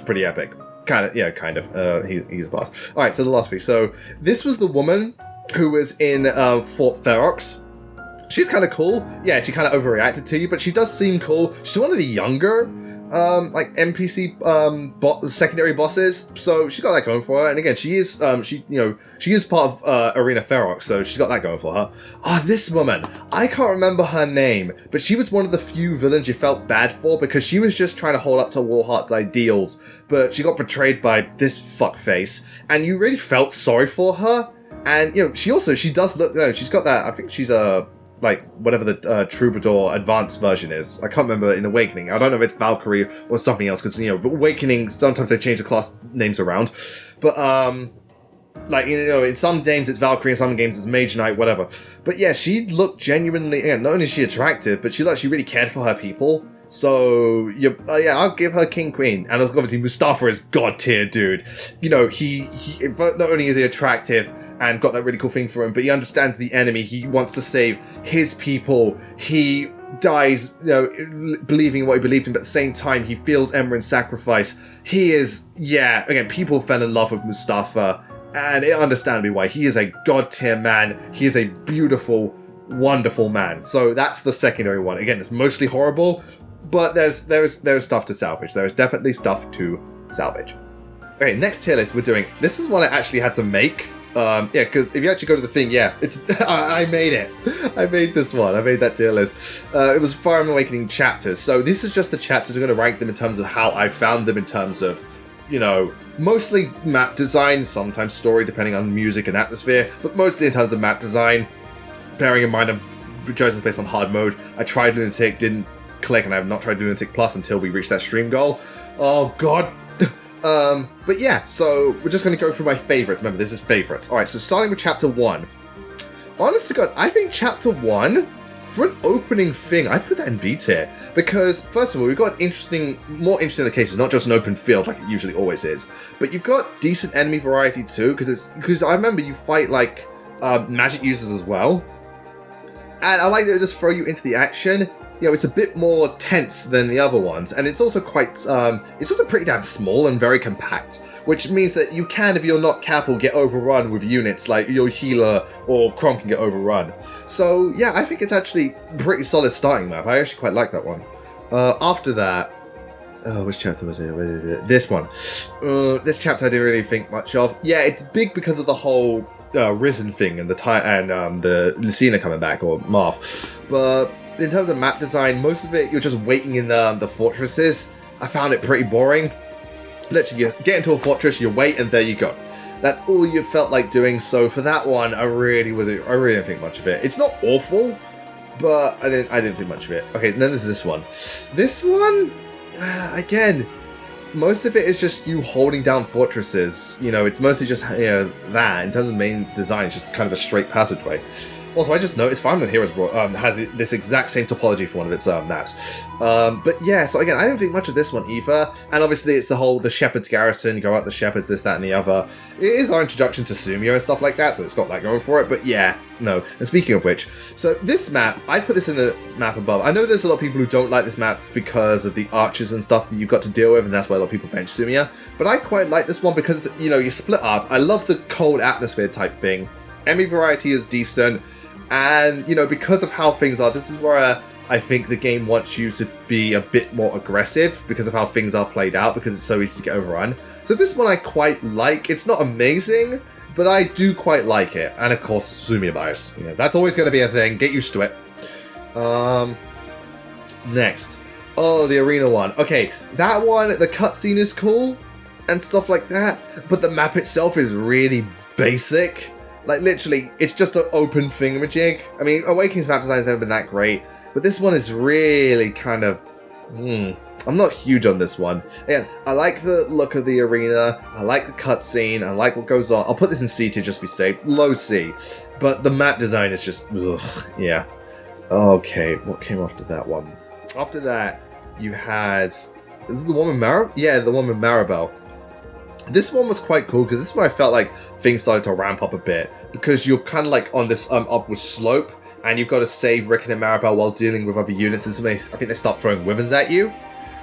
pretty epic. Kind of. He's a boss. All right, so the last thing. So this was the woman who was in Fort Ferox. She's kind of cool. Yeah, she kind of overreacted to you, but she does seem cool. She's one of the younger NPC secondary bosses, so she's got that going for her. And again, she is part of Arena Ferox, so she's got that going for her. This woman, I can't remember her name, but she was one of the few villains you felt bad for because she was just trying to hold up to Warheart's ideals, but she got betrayed by this fuckface, and you really felt sorry for her. And you know, she does look. No, she's got that. I think she's like whatever the Troubadour advanced version is. I can't remember in Awakening. I don't know if it's Valkyrie or something else, because, you know, Awakening, sometimes they change the class names around. But, like, you know, in some games it's Valkyrie, in some games it's Mage Knight, whatever. But yeah, she looked genuinely, again, not only is she attractive, but she really cared for her people. So, yeah, I'll give her King Queen. And obviously, Mustafa is god tier, dude. You know, he not only is he attractive and got that really cool thing for him, but he understands the enemy. He wants to save his people. He dies, you know, believing what he believed in, but at the same time, he feels Amaran's sacrifice. He is, yeah, again, people fell in love with Mustafa, and it understandably why. He is a god tier man. He is a beautiful, wonderful man. So that's the secondary one. Again, it's mostly horrible, but there's stuff to salvage. There is definitely stuff to salvage. Okay, next tier list we're doing. This is one I actually had to make. Yeah, because if you actually go to the thing, yeah, it's I made it. I made this one. I made that tier list. It was Fire Emblem Awakening chapters. So this is just the chapters. We're going to rank them in terms of how I found them, in terms of, you know, mostly map design, sometimes story, depending on music and atmosphere, but mostly in terms of map design. Bearing in mind, I'm judging this based on hard mode. I tried Lunatic, didn't click, and I have not tried Lunatic Plus until we reached that stream goal. Oh, God. But yeah, so we're just going to go through my favorites. Remember, this is favorites. All right, so starting with Chapter 1. Honest to God, I think Chapter 1, for an opening thing, I put that in B tier. Because, first of all, we've got more interesting locations, not just an open field like it usually always is. But you've got decent enemy variety too, because I remember you fight, like, magic users as well. And I like that they just throw you into the action. You know, it's a bit more tense than the other ones, and it's also quite, it's also pretty damn small and very compact, which means that you can, if you're not careful, get overrun with units, like your healer or Chrom can get overrun. So, yeah, I think it's actually a pretty solid starting map. I actually quite like that one. After that, which chapter was it? This one. This chapter I didn't really think much of. Yeah, it's big because of the whole Risen thing and the Lucina coming back, or Marth. But in terms of map design, most of it, you're just waiting in the fortresses. I found it pretty boring. Literally, you get into a fortress, you wait, and there you go. That's all you felt like doing. So for that one, I really didn't think much of it. It's not awful, but I didn't think much of it. Okay, then there's this one. This one, again, most of it is just you holding down fortresses. You know, it's mostly just, you know, that. In terms of main design, it's just kind of a straight passageway. Also, I just noticed Fire Emblem Heroes has this exact same topology for one of its maps. But yeah, so again, I didn't think much of this one either. And obviously, it's the Shepherd's Garrison, you go out the Shepherds, this, that, and the other. It is our introduction to Sumio and stuff like that, so it's got that going for it. But yeah, no. And speaking of which, so this map, I'd put this in the map above. I know there's a lot of people who don't like this map because of the archers and stuff that you've got to deal with, and that's why a lot of people bench Sumia. But I quite like this one because, you know, you split up. I love the cold atmosphere type thing. Enemy variety is decent. And, you know, because of how things are, this is where I think the game wants you to be a bit more aggressive because of how things are played out, because it's so easy to get overrun. So this one I quite like. It's not amazing, but I do quite like it. And of course, Sumia bias. You know, that's always going to be a thing. Get used to it. Next. Oh, the arena one. Okay, that one, the cutscene is cool and stuff like that, but the map itself is really basic. Like, literally, it's just an open thingamajig. I mean, Awakening's map design has never been that great, but this one is really kind of... I'm not huge on this one. Again, I like the look of the arena, I like the cutscene, I like what goes on. I'll put this in C to just be safe. Low C. But the map design is just... ugh, yeah. Okay, what came after that one? After that, you had... is it the one with Maribel? Yeah, the one with Maribel. This one was quite cool because this is where I felt like things started to ramp up a bit, because you're kind of like on this upward slope and you've got to save Rickon and Maribel while dealing with other units. This is when I think they start throwing weapons at you.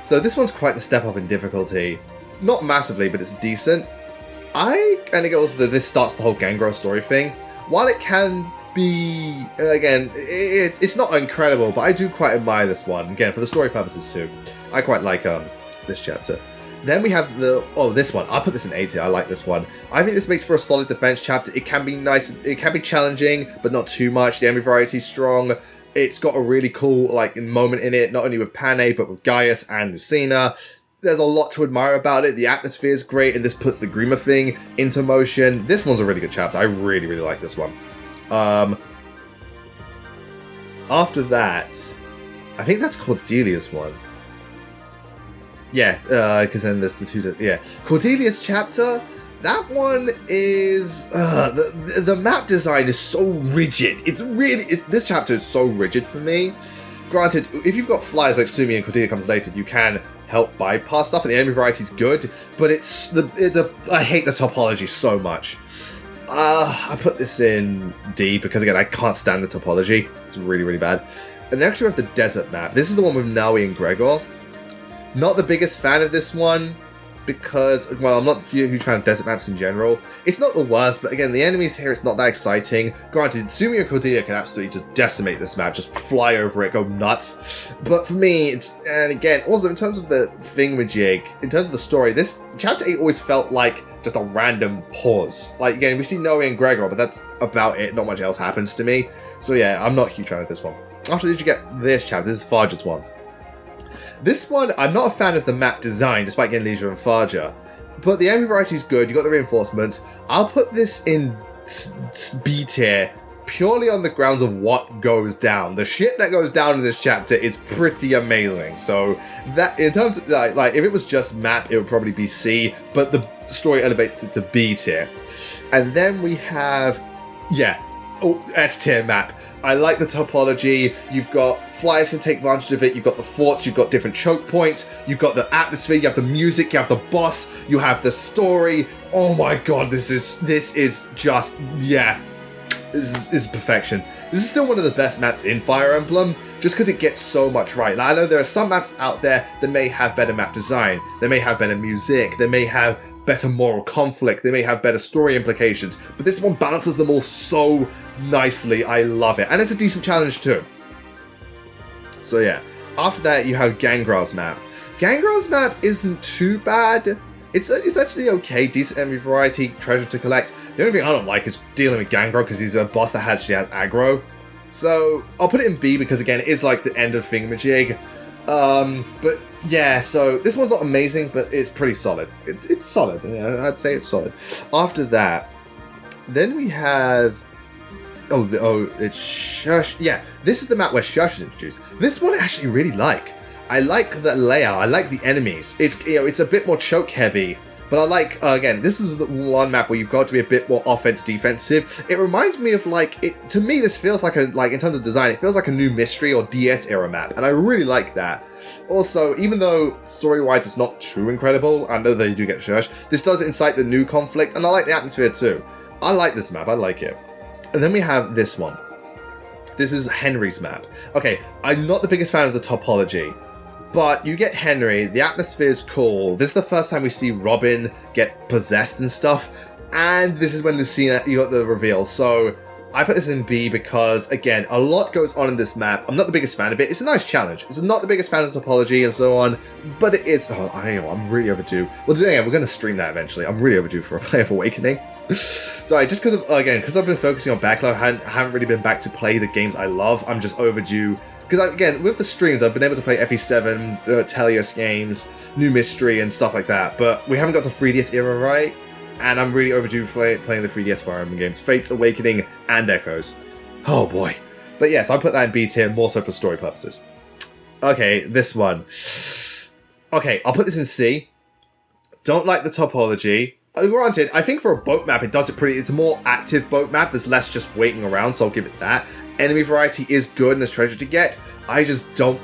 So this one's quite the step up in difficulty. Not massively, but it's decent. And it goes, this starts the whole Gangrel story thing. While it can be, again, it's not incredible, but I do quite admire this one. Again, for the story purposes too. I quite like this chapter. Then we have this one. I'll put this in A tier. I like this one. I think this makes for a solid defense chapter. It can be nice. It can be challenging, but not too much. The enemy variety is strong. It's got a really cool moment in it, not only with Pane, but with Gaius and Lucina. There's a lot to admire about it. The atmosphere is great, and this puts the Grima thing into motion. This one's a really good chapter. I really, really like this one. After that, I think that's Cordelia's one. Yeah, because then there's the two... yeah. Cordelia's chapter, that one is... the map design is so rigid. It's really... this chapter is so rigid for me. Granted, if you've got flyers like Sumi and Cordelia comes later, you can help bypass stuff, and the enemy variety is good, but it's I hate the topology so much. I put this in D because, again, I can't stand the topology. It's really, really bad. And next we have the desert map. This is the one with Naui and Gregor. Not the biggest fan of this one because, well, I'm not a huge fan of desert maps in general. It's not the worst, but again, the enemies here, it's not that exciting. Granted, Sumi and Cordelia can absolutely just decimate this map, just fly over it, go nuts. But for me, and again, also in terms of the thingamajig, in terms of the story, this Chapter 8 always felt like just a random pause. Like, again, we see Naui and Gregor, but that's about it. Not much else happens to me. So yeah, I'm not a huge fan of this one. After this, you get this chapter. This is Faja's one. This one, I'm not a fan of the map design, despite getting Lissa and Faja. But the enemy variety is good, you got the reinforcements. I'll put this in B tier, purely on the grounds of what goes down. The shit that goes down in this chapter is pretty amazing. So, that in terms of, like if it was just map, it would probably be C, but the story elevates it to B tier. And then we have, S tier map. I like the topology. You've got flyers can take advantage of it. You've got the forts. You've got different choke points. You've got the atmosphere. You have the music. You have the boss. You have the story. Oh my god, this is just, yeah. This is perfection. This is still one of the best maps in Fire Emblem, just because it gets so much right. Like, I know there are some maps out there that may have better map design. They may have better music. They may have better moral conflict. They may have better story implications. But this one balances them all so nicely. I love it. And it's a decent challenge too. So yeah. After that, you have Gangrel's map. Gangrel's map isn't too bad. It's actually okay, decent enemy variety, treasure to collect. The only thing I don't like is dealing with Gangrel because he's a boss that actually has aggro. So I'll put it in B because, again, it is like the end of Thingamajig. But yeah, so this one's not amazing, but it's pretty solid. It's solid. Yeah, I'd say it's solid. After that, then we have it's Shush. Yeah, this is the map where Shush is introduced. This one I actually really like. I like the layout. I like the enemies. It's it's a bit more choke heavy, but I like again. This is the one map where you've got to be a bit more offense defensive. It reminds me of to me this feels like in terms of design, it feels like a new Mystery or DS era map, and I really like that. Also, even though story-wise it's not too incredible, I know that you do get Shush. This does incite the new conflict, and I like the atmosphere too. I like this map. I like it. And then we have this one. This is Henry's map. Okay, I'm not the biggest fan of the topology. But you get Henry, the atmosphere is cool. This is the first time we see Robin get possessed and stuff. And this is when Lucina, you got the reveal. So I put this in B because, again, a lot goes on in this map. I'm not the biggest fan of it. It's a nice challenge. It's not the biggest fan of topology and so on. But it is, I'm really overdue. Well, again, we're going to stream that eventually. I'm really overdue for a Play of Awakening. Sorry, just because I've been focusing on backlog, I haven't really been back to play the games I love. I'm just overdue. Because, again, with the streams, I've been able to play FE7, Telios games, New Mystery, and stuff like that. But we haven't got to 3DS era, right? And I'm really overdue for playing the 3DS Fire Emblem games. Fates, Awakening, and Echoes. Oh, boy. But yes, I put that in B tier, more so for story purposes. Okay, this one. Okay, I'll put this in C. Don't like the topology. Granted, I think for a boat map, it does it pretty. It's a more active boat map. There's less just waiting around, so I'll give it that. Enemy variety is good and there's treasure to get. I'm just not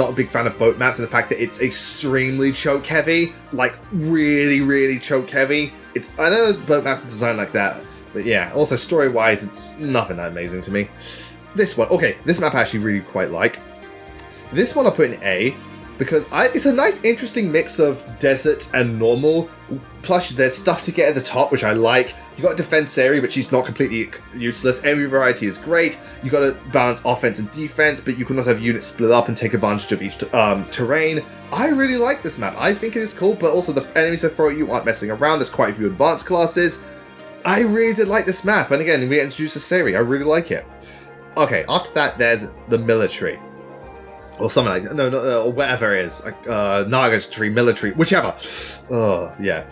a big fan of boat maps and the fact that it's extremely choke heavy. Like, really, really choke heavy. I know boat maps are designed like that, but yeah. Also, story-wise, it's nothing that amazing to me. This one, okay, this map I actually really quite like. This one I'll put in A. Because it's a nice, interesting mix of desert and normal. Plus, there's stuff to get at the top, which I like. You got a defense area, but she's not completely useless. Enemy variety is great. You got to balance offense and defense, but you can also have units split up and take advantage of each terrain. I really like this map. I think it is cool, but also the enemies that throw at you aren't messing around. There's quite a few advanced classes. I really did like this map, and again, we get introduced to Seri. I really like it. Okay, after that, there's the military. Or something like that. No, or whatever it is. Nagatry, military, whichever. Yeah.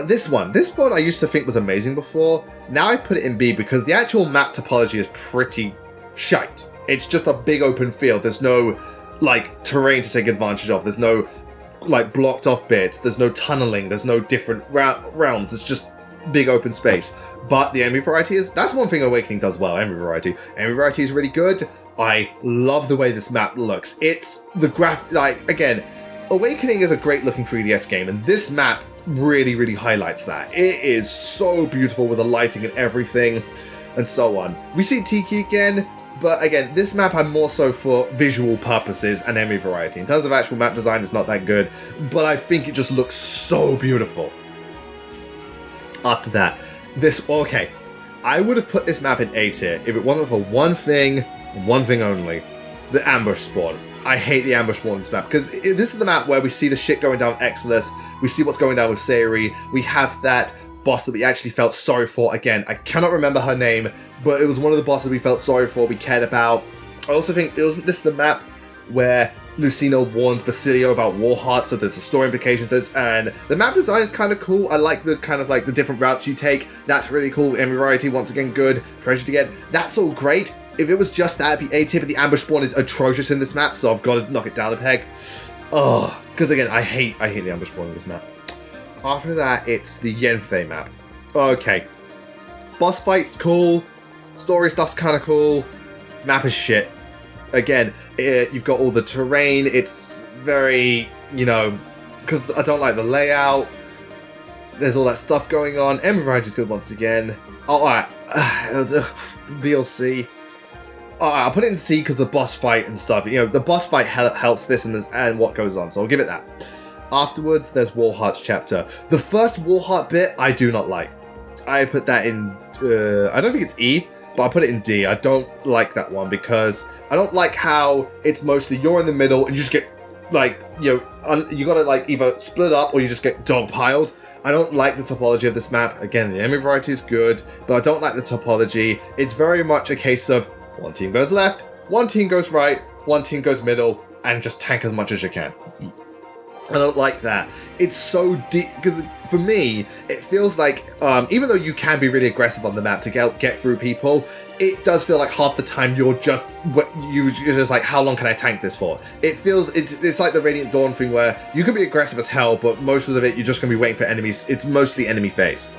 This one I used to think was amazing before. Now I put it in B because the actual map topology is pretty shite. It's just a big open field. There's no, terrain to take advantage of. There's no, blocked off bits. There's no tunneling. There's no different realms. It's just big open space. But the enemy variety that's one thing Awakening does well. Enemy variety is really good. I love the way this map looks. It's the again, Awakening is a great looking 3DS game, and this map really, really highlights that. It is so beautiful with the lighting and everything, and so on. We see Tiki again, but again, this map I'm more so for visual purposes and enemy variety. In terms of actual map design, it's not that good, but I think it just looks so beautiful. After that, okay, I would have put this map in A tier if it wasn't for one thing only: the ambush spawn. I hate the ambush spawn in this map, because this is the map where we see the shit going down with Exodus, we see what's going down with Sayori, we have that boss that we actually felt sorry for. Again, I cannot remember her name, but it was one of the bosses we felt sorry for, we cared about. I also think, wasn't this the map where Lucina warned Basilio about war hearts, so there's the story implications, and the map design is kind of cool. I like the kind of like the different routes you take. That's really cool. Enemy variety, once again, good. Treasure to get, that's all great. If it was just that, it'd be A tier, but the ambush spawn is atrocious in this map, so I've got to knock it down a peg. Oh, because again, I hate the ambush spawn in this map. After that, it's the Yenfei map. Okay. Boss fight's cool. Story stuff's kind of cool. Map is shit. Again, you've got all the terrain. It's very, because I don't like the layout. There's all that stuff going on. Enemy variety is good once again. Oh, alright. B or C. I'll put it in C because the boss fight and stuff. The boss fight helps this and what goes on, so I'll give it that. Afterwards, there's War Hearts chapter. The first War Heart bit, I do not like. I put that in, I don't think it's E, but I put it in D. I don't like that one because I don't like how it's mostly you're in the middle and you just get, you gotta either split up or you just get dogpiled. I don't like the topology of this map. Again, the enemy variety is good, but I don't like the topology. It's very much a case of one team goes left, one team goes right, one team goes middle, and just tank as much as you can. I don't like that. It's so deep, because for me, it feels like, even though you can be really aggressive on the map to get through people, it does feel like half the time you're just like, how long can I tank this for? It feels, it's like the Radiant Dawn thing where you can be aggressive as hell, but most of it you're just going to be waiting for enemies. It's mostly enemy phase.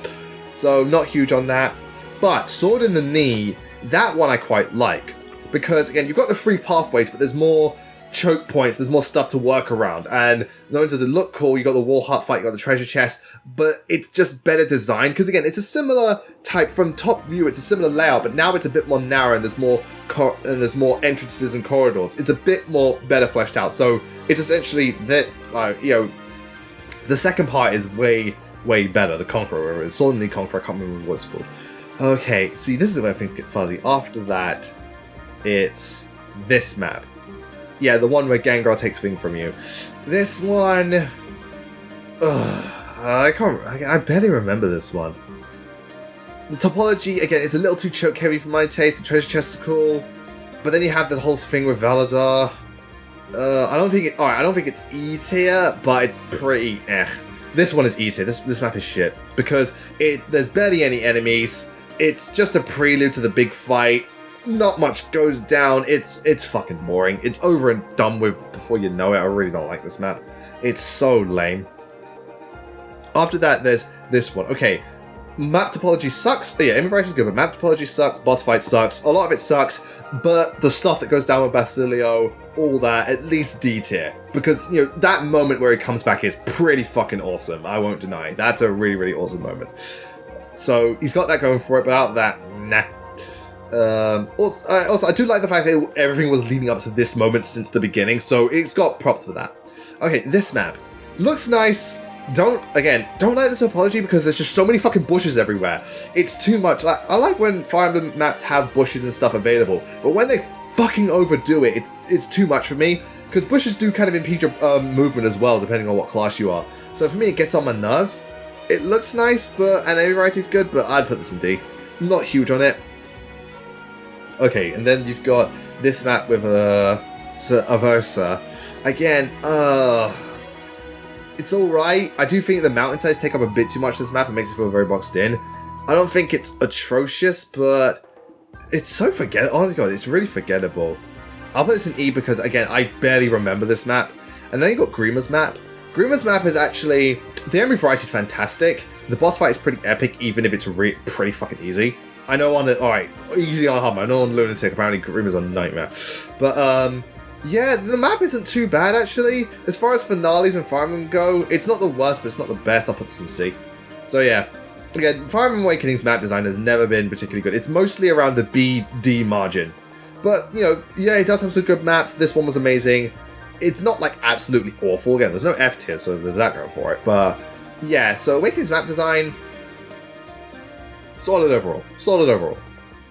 So not huge on that. But Sword in the Knee, that one I quite like, because again, you've got the 3 pathways, but there's more choke points, there's more stuff to work around, and not only does it look cool, you got the War Heart fight, you got the treasure chest, but it's just better designed, because again, it's a similar type, from top view, it's a similar layout, but now it's a bit more narrow, and there's more entrances and corridors. It's a bit more better fleshed out, so it's essentially that, the second part is way better, the Conqueror, it's Sword in the Conqueror, I can't remember what it's called. Okay, see, this is where things get fuzzy. After that, it's this map. Yeah, the one where Gangrel takes thing from you. This one... I barely remember this one. The topology, again, it's a little too choke heavy for my taste. The treasure chest is cool. But then you have the whole thing with Valada. I don't think it's E tier, but it's pretty This one is E tier. This map is shit. Because there's barely any enemies. It's just a prelude to the big fight. Not much goes down. It's fucking boring. It's over and done with before you know it. I really don't like this map. It's so lame. After that, there's this one. Okay, map topology sucks. Yeah, enemy variety is good, but map topology sucks. Boss fight sucks. A lot of it sucks. But the stuff that goes down with Basilio, all that, at least D tier. Because, that moment where he comes back is pretty fucking awesome. I won't deny. That's a really, really awesome moment. So he's got that going for it, but without that, nah. Also, I do like the fact that everything was leading up to this moment since the beginning, so it's got props for that. Okay, this map looks nice. Don't like the topology because there's just so many fucking bushes everywhere. It's too much. I like when Fire Emblem maps have bushes and stuff available, but when they fucking overdo it, it's too much for me, because bushes do kind of impede your movement as well, depending on what class you are. So for me, it gets on my nerves. It looks nice, and enemy variety is good, but I'd put this in D. Not huge on it. Okay, and then you've got this map with Aversa. Again, it's alright. I do think the mountainsides take up a bit too much of this map and makes it feel very boxed in. I don't think it's atrocious, but it's so forgettable. Oh my god, it's really forgettable. I'll put this in E because, again, I barely remember this map. And then you got Grima's map. Grima's map is actually... The enemy variety is fantastic. The boss fight is pretty epic, even if it's pretty fucking easy. I know on the... Alright, easy on hard mode. I know on Lunatic, apparently Grim is a nightmare. But, yeah, the map isn't too bad, actually. As far as finales and Fire Emblem go, it's not the worst, but it's not the best. I'll put this in C. So, yeah. Again, Fire Emblem Awakening's map design has never been particularly good. It's mostly around the B-D margin. But, you know, yeah, it does have some good maps. This one was amazing. It's not, like, absolutely awful. Again, there's no F tier, so there's that going for it. But, yeah, so Awakening's map design... Solid overall. Solid overall.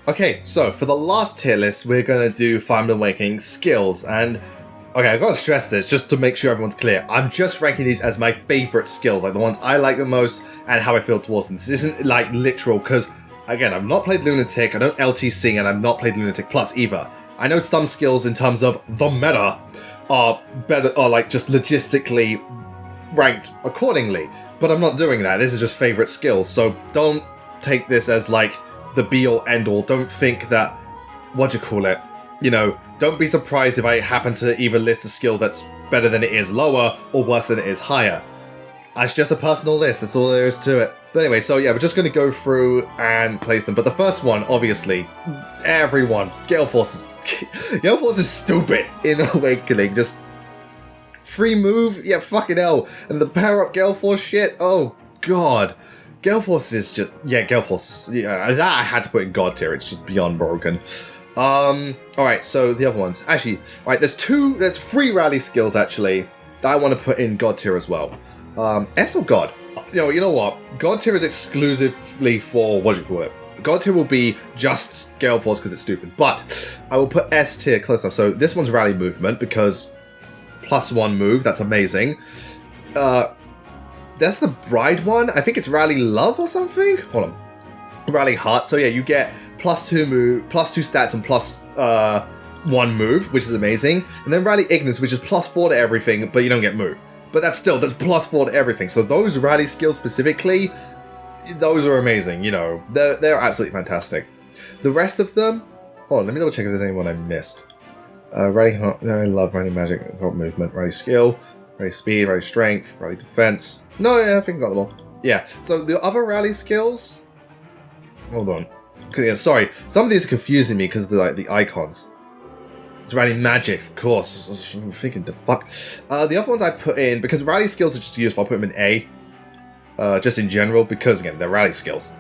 Okay, so for the last tier list, we're going to do Fire Emblem Awakening skills. And, okay, I've got to stress this just to make sure everyone's clear. I'm just ranking these as my favorite skills, like the ones I like the most and how I feel towards them. This isn't, like, literal, because, again, I've not played Lunatic, I don't LTC, and I've not played Lunatic Plus either. I know some skills in terms of the meta are better, are, like, just logistically ranked accordingly. But I'm not doing that. This is just favorite skills, so don't take this as, like, the be-all, end-all. Don't think that, you know, don't be surprised if I happen to either list a skill that's better than it is lower or worse than it is higher. It's just a personal list, that's all there is to it. But anyway, so yeah, we're just going to go through and place them. But the first one, obviously, everyone, Gale Force is stupid in Awakening. Just free move, yeah, fucking hell. And the power-up Gale Force shit, oh god. Gale Force is just... Yeah, Gale Force... Yeah, that I had to put in God tier. It's just beyond broken. Alright, so the other ones. Actually, alright, there's 3 rally skills, actually, that I want to put in God tier as well. S or God? You know what? God tier is exclusively for... God tier will be just Gale Force because it's stupid. But I will put S tier close enough. So this one's rally movement because +1 move. That's amazing. That's the Bride one. I think it's Rally Love or something. Hold on. Rally Heart. So yeah, you get +2 move, +2 stats and +1 move, which is amazing. And then Rally Ignis, which is +4 to everything, but you don't get move. But that's +4 to everything. So those rally skills specifically, those are amazing. You know, they're absolutely fantastic. The rest of them, hold on, let me double check if there's anyone I missed. Rally Heart, Rally Love, Rally Magic, Movement, Rally Skill, Rally Speed, Rally Strength, Rally Defense. No, yeah, I think I got them all. Yeah, so the other rally skills... Hold on. Yeah, sorry, some of these are confusing me because of the icons. It's Rally Magic, of course. I'm thinking, the fuck. The other ones I put in, because rally skills are just useful, I'll put them in A. Just in general, because, again, they're rally skills.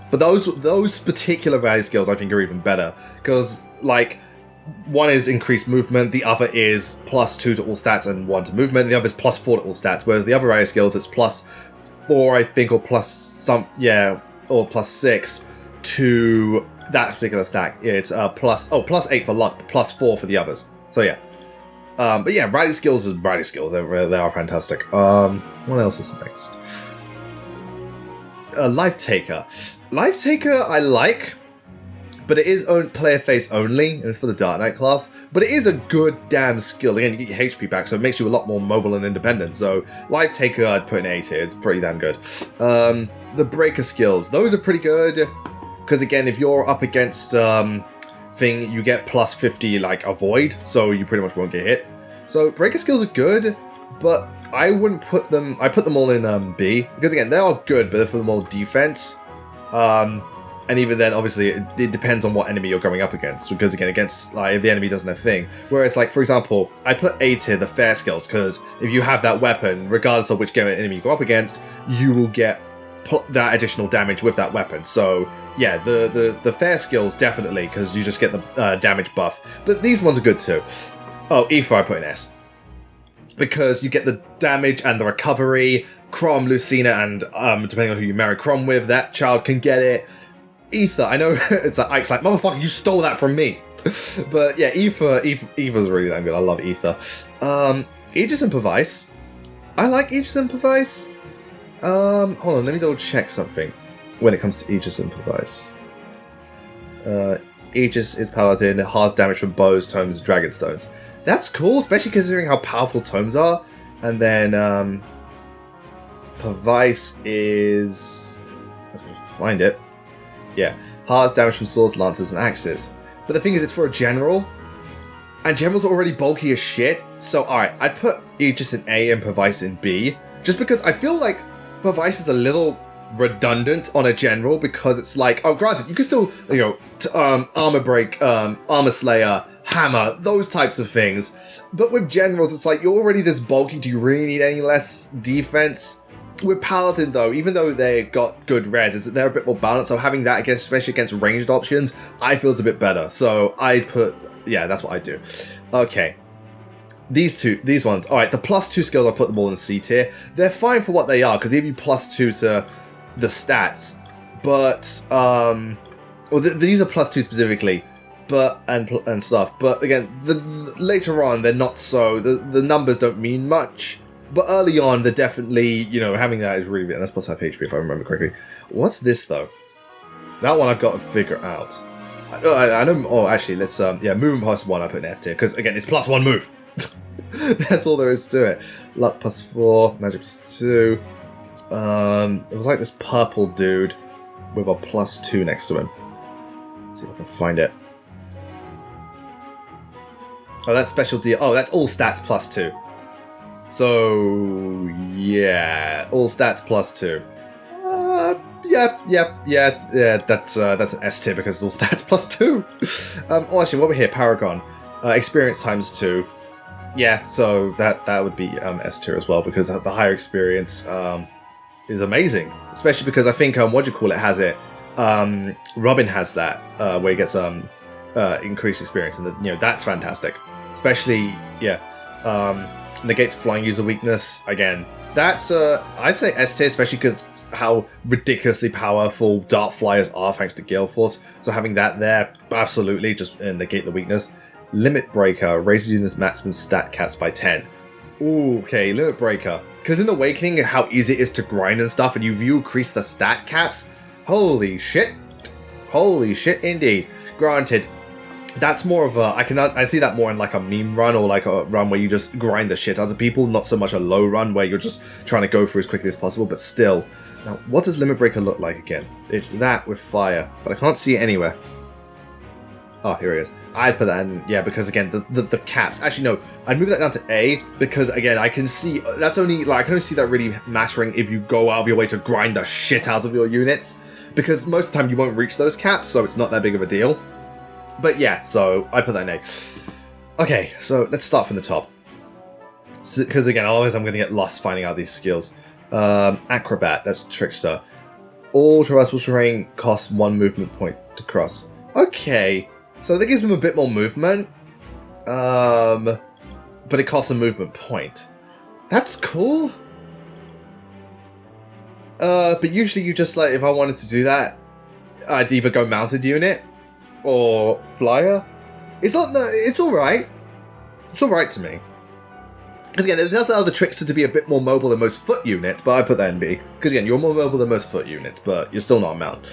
But those particular rally skills I think are even better. Because, like... One is increased movement, the other is +2 to all stats and 1 to movement, and the other is +4 to all stats, whereas the other rally skills it's +4, I think, or or +6 to that particular stack. It's +8 for luck, +4 for the others. So yeah. But yeah, rally skills is rally skills, they are fantastic. What else is next? Life Taker. Life Taker I like, but it is player face only, and it's for the Dark Knight class. But it is a good damn skill. Again, you get your HP back, so it makes you a lot more mobile and independent. So, Life Taker, I'd put in A tier. It's pretty damn good. The Breaker skills, those are pretty good. Because again, if you're up against thing, you get +50 like Avoid, so you pretty much won't get hit. So, Breaker skills are good, but I wouldn't put them... I put them all in B. Because again, they are good, but they're for the more defense. And even then, obviously, it depends on what enemy you're going up against. Because, again, if the enemy doesn't have thing. Whereas, like, for example, I put A tier, the fair skills, because if you have that weapon, regardless of which enemy you go up against, you will get that additional damage with that weapon. So, yeah, the fair skills, definitely, because you just get the damage buff. But these ones are good, too. Oh, Aether I put in S. Because you get the damage and the recovery. Chrom, Lucina, and depending on who you marry Chrom with, that child can get it. Aether, I know it's like Ike's like, motherfucker, you stole that from me. But yeah, Aether's really damn good. I love Aether. Aegis Improvise. I like Aegis Improvise. Hold on, let me double check something when it comes to Aegis Improvise. Aegis is Paladin, it has damage from bows, tomes, and dragon stones. That's cool, especially considering how powerful tomes are. And then Improvise is... I can find it. Yeah, has damage from swords, lances, and axes. But the thing is, it's for a general, and generals are already bulky as shit. So, alright, I'd put Aegis in A and Improvise in B, just because I feel like Improvise is a little redundant on a general because it's like, oh, granted, you can still, armor break, armor slayer, hammer, those types of things. But with generals, it's like, you're already this bulky. Do you really need any less defense? With Paladin, though, even though they got good res, they're a bit more balanced. So having that, especially against ranged options, I feel it's a bit better. So I'd put, yeah, that's what I do. Okay. These ones. All right, the +2 skills, I'll put them all in C tier. They're fine for what they are, because they give you +2 to the stats. But, these are +2 specifically, but and stuff. But again, later on, they're not so. The numbers don't mean much. But early on, they're definitely, having that is really good. And that's +5 HP if I remember correctly. What's this, though? That one I've got to figure out. I know. Oh, actually, let's, movement +1, I put in S tier. Because, again, it's +1 move. That's all there is to it. Luck +4, magic +2. It was like this purple dude with a +2 next to him. Let's see if I can find it. Oh, that's special D. Oh, that's all stats +2. So, yeah, all stats +2. Yeah, that's an S tier because it's all stats +2. Actually, what we here, Paragon, experience ×2. Yeah, so that would be S tier as well because the higher experience is amazing, especially because I think has it. Robin has that where he gets increased experience, and that's fantastic. Especially negates flying user weakness. Again, that's I'd say S tier, especially because how ridiculously powerful dart flyers are thanks to Gale Force. So having that there, absolutely, just negate the weakness. Limit Breaker raises units maximum stat caps by 10. Ooh, okay, Limit Breaker. Because in Awakening, how easy it is to grind and stuff, and you increase the stat caps. Holy shit. Holy shit indeed. Granted, that's more of a, I see that more in like a meme run or like a run where you just grind the shit out of people, not so much a low run where you're just trying to go through as quickly as possible, but still. Now, what does Limit Breaker look like again? It's that with fire, but I can't see it anywhere. Oh, here it is. I'd put that in, yeah, because again, the caps. Actually, no, I'd move that down to A because again, I can see that's only like I can only see that really mattering if you go out of your way to grind the shit out of your units, because most of the time you won't reach those caps, so it's not that big of a deal. But yeah, so I'd put that in A. Okay, so let's start from the top, because again, otherwise I'm going to get lost finding out these skills. Acrobat, that's Trickster. All traversable terrain costs 1 movement point to cross. Okay. So that gives them a bit more movement, but it costs a movement point. That's cool. But usually you just like, if I wanted to do that, I'd either go mounted unit or flyer. It's alright. It's alright to me. Because again, there's other Trickster to be a bit more mobile than most foot units, but I put that in B. Because again, you're more mobile than most foot units, but you're still not a mount.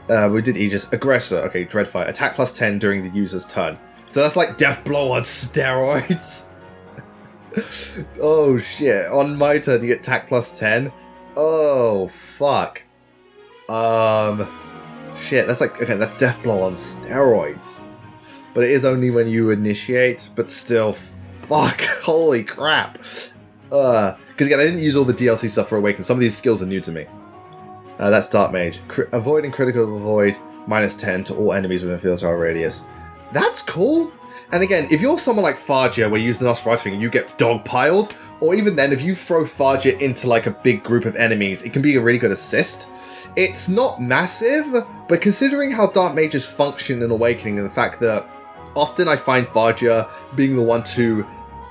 We did Aegis. Aggressor. Okay, Dreadfire. Attack +10 during the user's turn. So that's like Death Blow on steroids. Oh shit. On my turn, you get attack +10. Oh, fuck. Shit, that's like, okay, that's Death Blow on steroids. But it is only when you initiate, but still, fuck. Holy crap. Because again, I didn't use all the DLC stuff for Awaken. Some of these skills are new to me. That's Dark Mage. Avoid and critical avoid -10 to all enemies within a field trial radius. That's cool. And again, if you're someone like Fagia where you use the Nosferatu thing and you get dogpiled, or even then if you throw Fagia into like a big group of enemies, it can be a really good assist. It's not massive, but considering how Dark Mages function in Awakening and the fact that often I find Fagia being the one to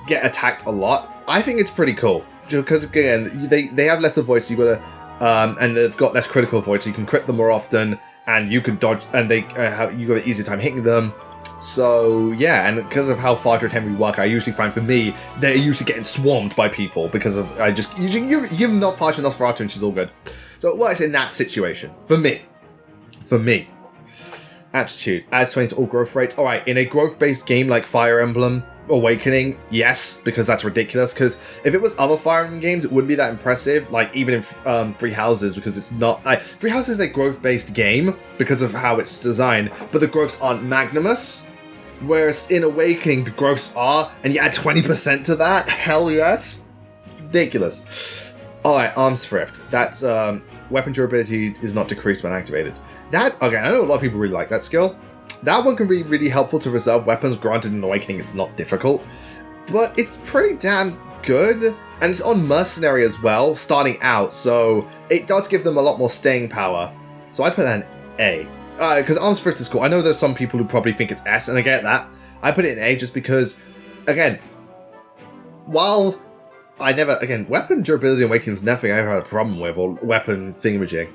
get attacked a lot, I think it's pretty cool. Because again, they have lesser voice, you gotta and they've got less critical avoid, so you can crit them more often, and you can dodge, and you got an easier time hitting them. So yeah, and because of how Fadra and Henry work, I usually find for me they're usually getting swarmed by people because of you give them not Fadra Nosferatu and she's all good. So it works in that situation for me. Aptitude adds 20 to all growth rates. All right, in a growth-based game like Fire Emblem Awakening, yes, because that's ridiculous. Because if it was other Fire Emblem games, it wouldn't be that impressive. Like even in Three Houses, because it's not. Three Houses is a growth-based game because of how it's designed, but the growths aren't magnanimous. Whereas in Awakening, the growths are, and you add 20% to that. Hell yes, ridiculous. All right, Arms Thrift. That's weapon durability is not decreased when activated. That, okay, I know a lot of people really like that skill. That one can be really helpful to reserve weapons. Granted, in Awakening, it's not difficult, but it's pretty damn good. And it's on Mercenary as well, starting out, so it does give them a lot more staying power. So I put that in A. Because Arms Thrift is cool. I know there's some people who probably think it's S, and I get that. I put it in A just because, again, while I never, again, weapon durability and Awakening was nothing I ever had a problem with, or weapon thingamajig.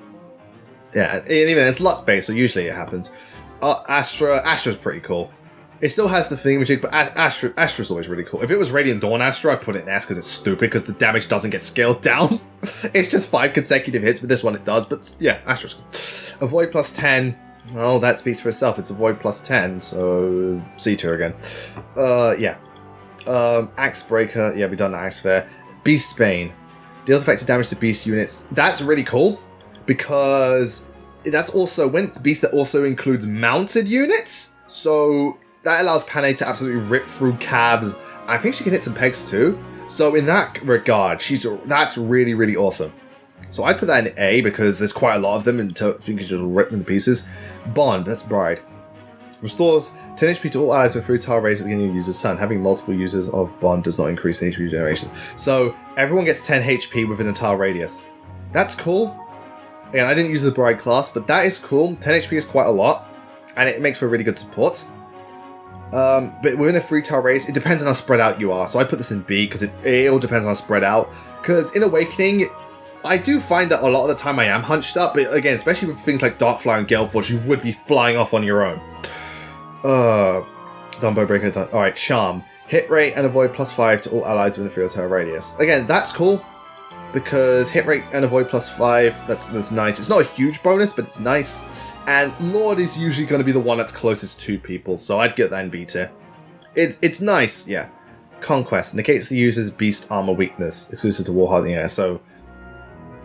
Yeah, and even it's luck-based, so usually it happens. Astra's pretty cool. It still has the thingamajig, but Astra's always really cool. If it was Radiant Dawn Astra, I'd put it in S because it's stupid, because the damage doesn't get scaled down. It's just 5 consecutive hits, but this one it does. But yeah, Astra's cool. Avoid plus 10. Well, that speaks for itself. It's Avoid plus 10, so C tier again. Yeah. Axe Breaker. Yeah, we've done the Axe Fair. Beast Bane. Deals effective damage to beast units. That's really cool, because that's also, when it's beast, that also includes mounted units. So that allows Panay to absolutely rip through calves. I think she can hit some pegs too. So in that regard, that's really, really awesome. So I'd put that in A because there's quite a lot of them, and I think you just rip them to pieces. Bond, that's Bride. Restores 10 HP to all allies with 3 tile raise at the beginning of the user's turn. Having multiple users of Bond does not increase the HP generation. So everyone gets 10 HP within a tile radius. That's cool. Again, I didn't use the Bride class, but that is cool. 10 HP is quite a lot, and it makes for really good support. But within a 3 tile race, it depends on how spread out you are. So I put this in B because it all depends on how spread out. Because in Awakening, I do find that a lot of the time I am hunched up, but again, especially with things like Darkflower and Galeforge, you would be flying off on your own. Dumbo Breaker done. Alright, Charm. Hit rate and avoid plus 5 to all allies within a 3 tile radius. Again, that's cool, because hit rate and avoid plus 5, that's nice. It's not a huge bonus, but it's nice. And Lord is usually going to be the one that's closest to people, so I'd get that in B tier. It's nice, yeah. Conquest. Negates the user's beast armor weakness, exclusive to Warheart. Yeah, so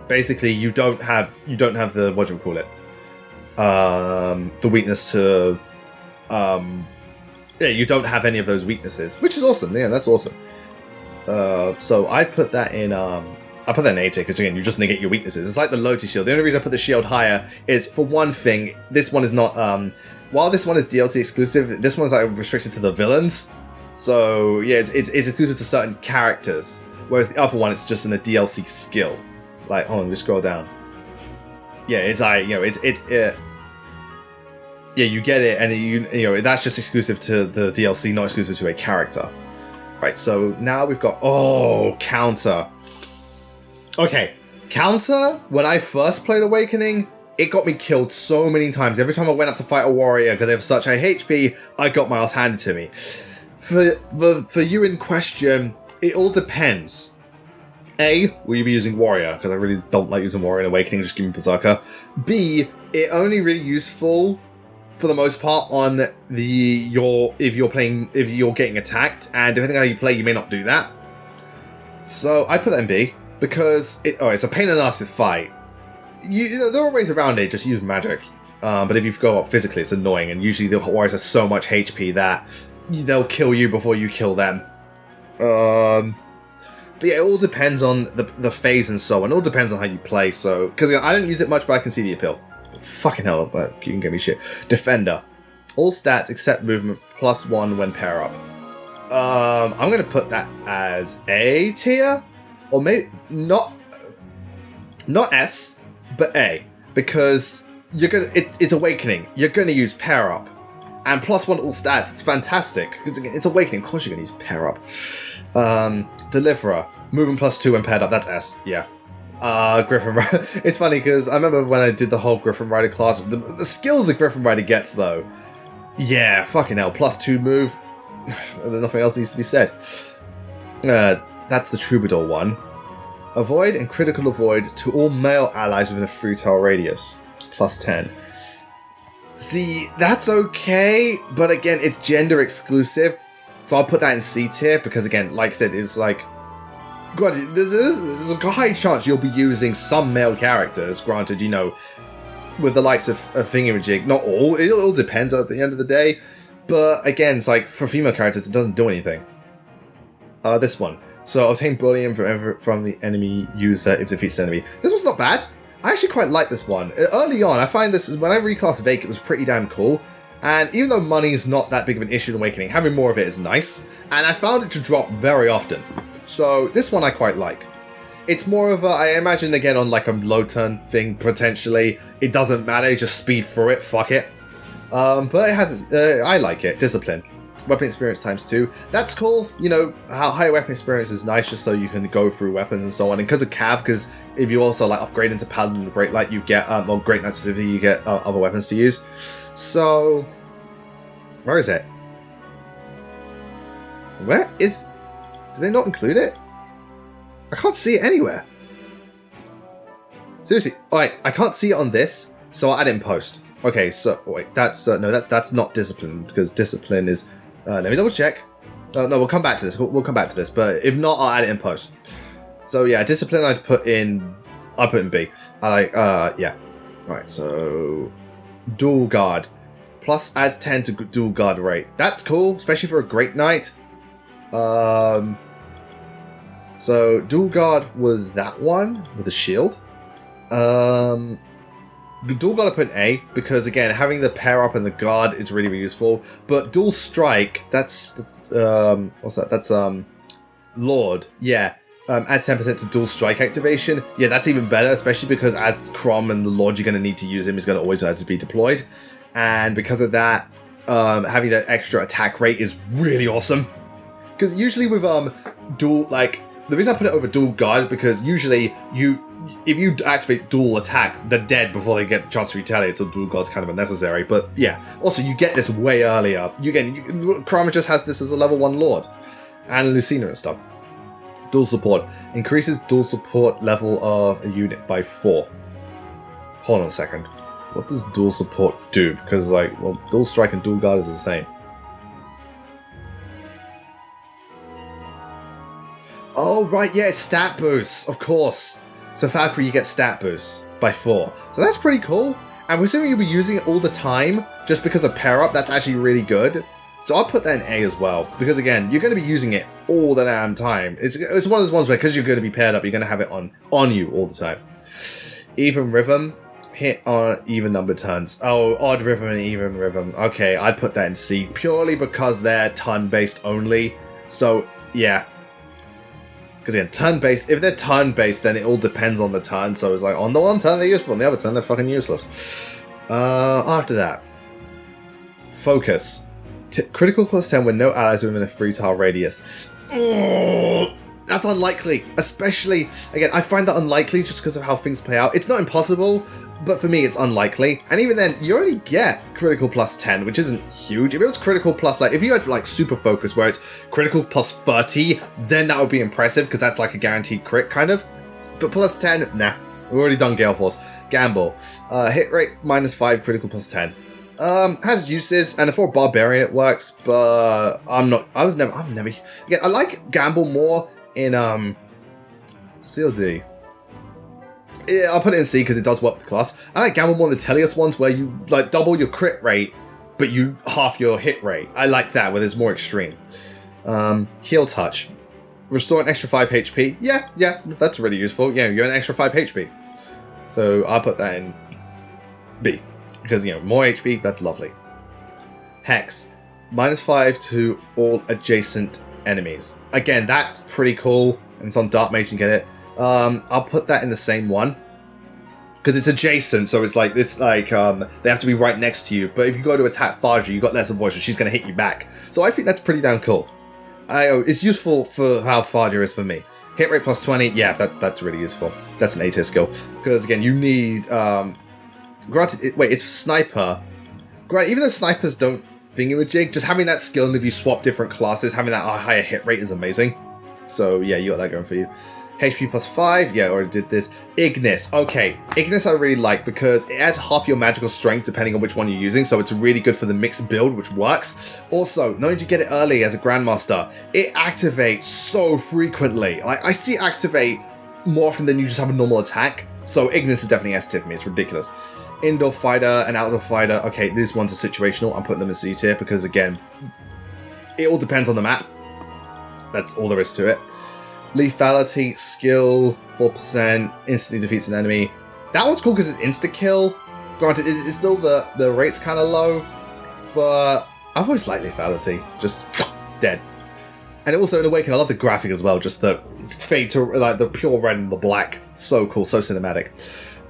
basically you don't have the, what do you call it? The weakness to, yeah, you don't have any of those weaknesses, which is awesome. Yeah, that's awesome. So I'd put that in, I put that in A tier because, again, you just negate your weaknesses. It's like the Lotus Shield. The only reason I put the shield higher is, for one thing, this one is not, while this one is DLC exclusive, this one's like restricted to the villains. So yeah, it's exclusive to certain characters, whereas the other one, it's just in a DLC skill. Like, hold on, just scroll down. Yeah, it's like, you know, yeah, you get it, and you know, that's just exclusive to the DLC, not exclusive to a character. Right, so now we've got, counter. Okay, counter, when I first played Awakening, it got me killed so many times. Every time I went up to fight a warrior, because they have such high HP, I got my ass handed to me. For you in question, it all depends. A, will you be using warrior? Because I really don't like using warrior in Awakening, just give me Berserker. B, it only really useful, for the most part, on if you're getting attacked, and depending on how you play, you may not do that. So I put that in B. Because it's a pain in the ass to fight. You know, there are ways around it, just use magic. But if you go up physically, it's annoying, and usually the warriors have so much HP that they'll kill you before you kill them. But yeah, it all depends on the phase and so on. It all depends on how you play, so... Because I don't use it much, but I can see the appeal. Fucking hell, but you can give me shit. Defender. All stats except movement +1 when pair up. I'm going to put that as A tier. Or maybe not S, but A, because it's Awakening. You're gonna use pair up, and +1 all stats. It's fantastic because it's Awakening. Of course, you're gonna use pair up. Deliverer, moving +2 when paired up. That's S. Yeah. Griffin Rider. It's funny because I remember when I did the whole Griffin Rider class. The skills that Griffin Rider gets, though. Yeah, fucking hell. +2 move. Nothing else needs to be said. That's the Troubadour one. Avoid and critical avoid to all male allies within a 3 tile radius. +10. See, that's okay, but again, it's gender exclusive. So I'll put that in C tier because, again, like I said, it's like... Granted, there's a high chance you'll be using some male characters, granted, you know, with the likes of Thingamajig. Not all, it all depends at the end of the day. But again, it's like, for female characters, it doesn't do anything. This one. So obtain bullion from the enemy user if defeats the enemy. This one's not bad. I actually quite like this one. Early on, I find this, when I reclassed Vake, it was pretty damn cool. And even though money's not that big of an issue in Awakening, having more of it is nice. And I found it to drop very often. So this one I quite like. It's more of a, I imagine again on like a low turn thing, potentially. It doesn't matter, just speed through it, fuck it. But it has, I like it. Discipline. Weapon experience ×2. That's cool. You know, higher weapon experience is nice just so you can go through weapons and so on. And because of Cav, because if you also like upgrade into Paladin and Great Light, you get, or Great Knight specifically, you get other weapons to use. So, where is it? Where is, do they not include it? I can't see it anywhere. Seriously, alright, I can't see it on this, so I'll add it in post. Okay, so, wait, that's, no, that's not Discipline, because Discipline is, let me double check. No, we'll come back to this, we'll come back to this, but if not, I'll add it in post. So, yeah, Discipline I'll put in B. I like, yeah. Alright, so, Dual Guard. Plus adds 10 to Dual Guard rate. That's cool, especially for a Great Knight. So, Dual Guard was that one with a shield. Dual Guard I put in A, because again, having the pair up and the guard is really, really useful. But Dual Strike, that's what's that? That's, Lord, yeah. Adds 10% to Dual Strike activation. Yeah, that's even better, especially because as Chrom and the Lord, you're going to need to use him. He's going to always have to be deployed. And because of that, having that extra attack rate is really awesome. Because usually with dual, like, the reason I put it over Dual Guard is because usually if you activate Dual Attack, they're dead before they get a chance to retaliate, so Dual Guard's kind of unnecessary. But yeah, also you get this way earlier. Chrom just has this as a level 1 Lord. And Lucina and stuff. Dual Support. Increases dual support level of a unit by 4. Hold on a second. What does dual support do? Because, like, well, Dual Strike and Dual Guard is the same. Oh, right, yeah, it's stat boosts, of course. So Valkyrie, you get stat boosts by 4. So that's pretty cool. And we're assuming you'll be using it all the time, just because of pair up. That's actually really good. So I'll put that in A as well, because again, you're going to be using it all the damn time. It's one of those ones where, because you're going to be paired up, you're going to have it on you all the time. Even Rhythm. Hit on even number turns. Oh, odd rhythm and even rhythm. Okay, I'd put that in C purely because they're turn-based only. So, yeah. Because again, turn-based, if they're turn-based, then it all depends on the turn. So it's like, on the one turn they're useful, on the other turn they're fucking useless. After that. Focus. Critical +10 when no allies within a 3-tile radius. Oh, that's unlikely. Especially, again, I find that unlikely just because of how things play out. It's not impossible, but for me, it's unlikely. And even then, you only get critical +10, which isn't huge. If it was critical plus, like, if you had, like, super focus, where it's critical +30, then that would be impressive, because that's, like, a guaranteed crit, kind of. But +10, nah. We've already done Gale Force. Gamble. Hit rate -5, critical +10. Has uses, and for a Barbarian it works, but I'm never, again, I like Gamble more in, CLD. Yeah, I'll put it in C because it does work with the class. I like Gamble more than the Teleus ones where you like double your crit rate, but you half your hit rate. I like that where it's more extreme. Heal Touch. Restore an extra 5 HP. Yeah, that's really useful. Yeah, you're an extra 5 HP. So I'll put that in B. Because, you know, more HP, that's lovely. Hex. -5 to all adjacent enemies. Again, that's pretty cool. And it's on Dark Mage, you can get it. I'll put that in the same one. Because it's adjacent, so it's like, they have to be right next to you. But if you go to attack Faja, you got less of voice, so she's going to hit you back. So I think that's pretty damn cool. It's useful for how Faja is for me. Hit rate +20, yeah, that's really useful. That's an A tier skill. Because, again, you need... Granted, wait, it's for sniper. Granted, even though snipers don't thingamajig, just having that skill, and if you swap different classes, having that higher hit rate is amazing. So yeah, you got that going for you. HP +5, yeah, I already did this. Ignis, okay. Ignis I really like because it adds half your magical strength depending on which one you're using, so it's really good for the mixed build, which works. Also, not only do you get it early as a Grandmaster, it activates so frequently. Like, I see it activate more often than you just have a normal attack. So Ignis is definitely S tier for me, it's ridiculous. Indoor fighter and outdoor fighter. Okay, these ones are situational. I'm putting them in C tier because, again, it all depends on the map. That's all there is to it. Lethality, skill, 4%, instantly defeats an enemy. That one's cool because it's insta-kill. Granted, it's still the rate's kind of low, but I've always liked lethality. Just dead. And also in Awakening, I love the graphic as well. Just the fade to like the pure red and the black. So cool, so cinematic.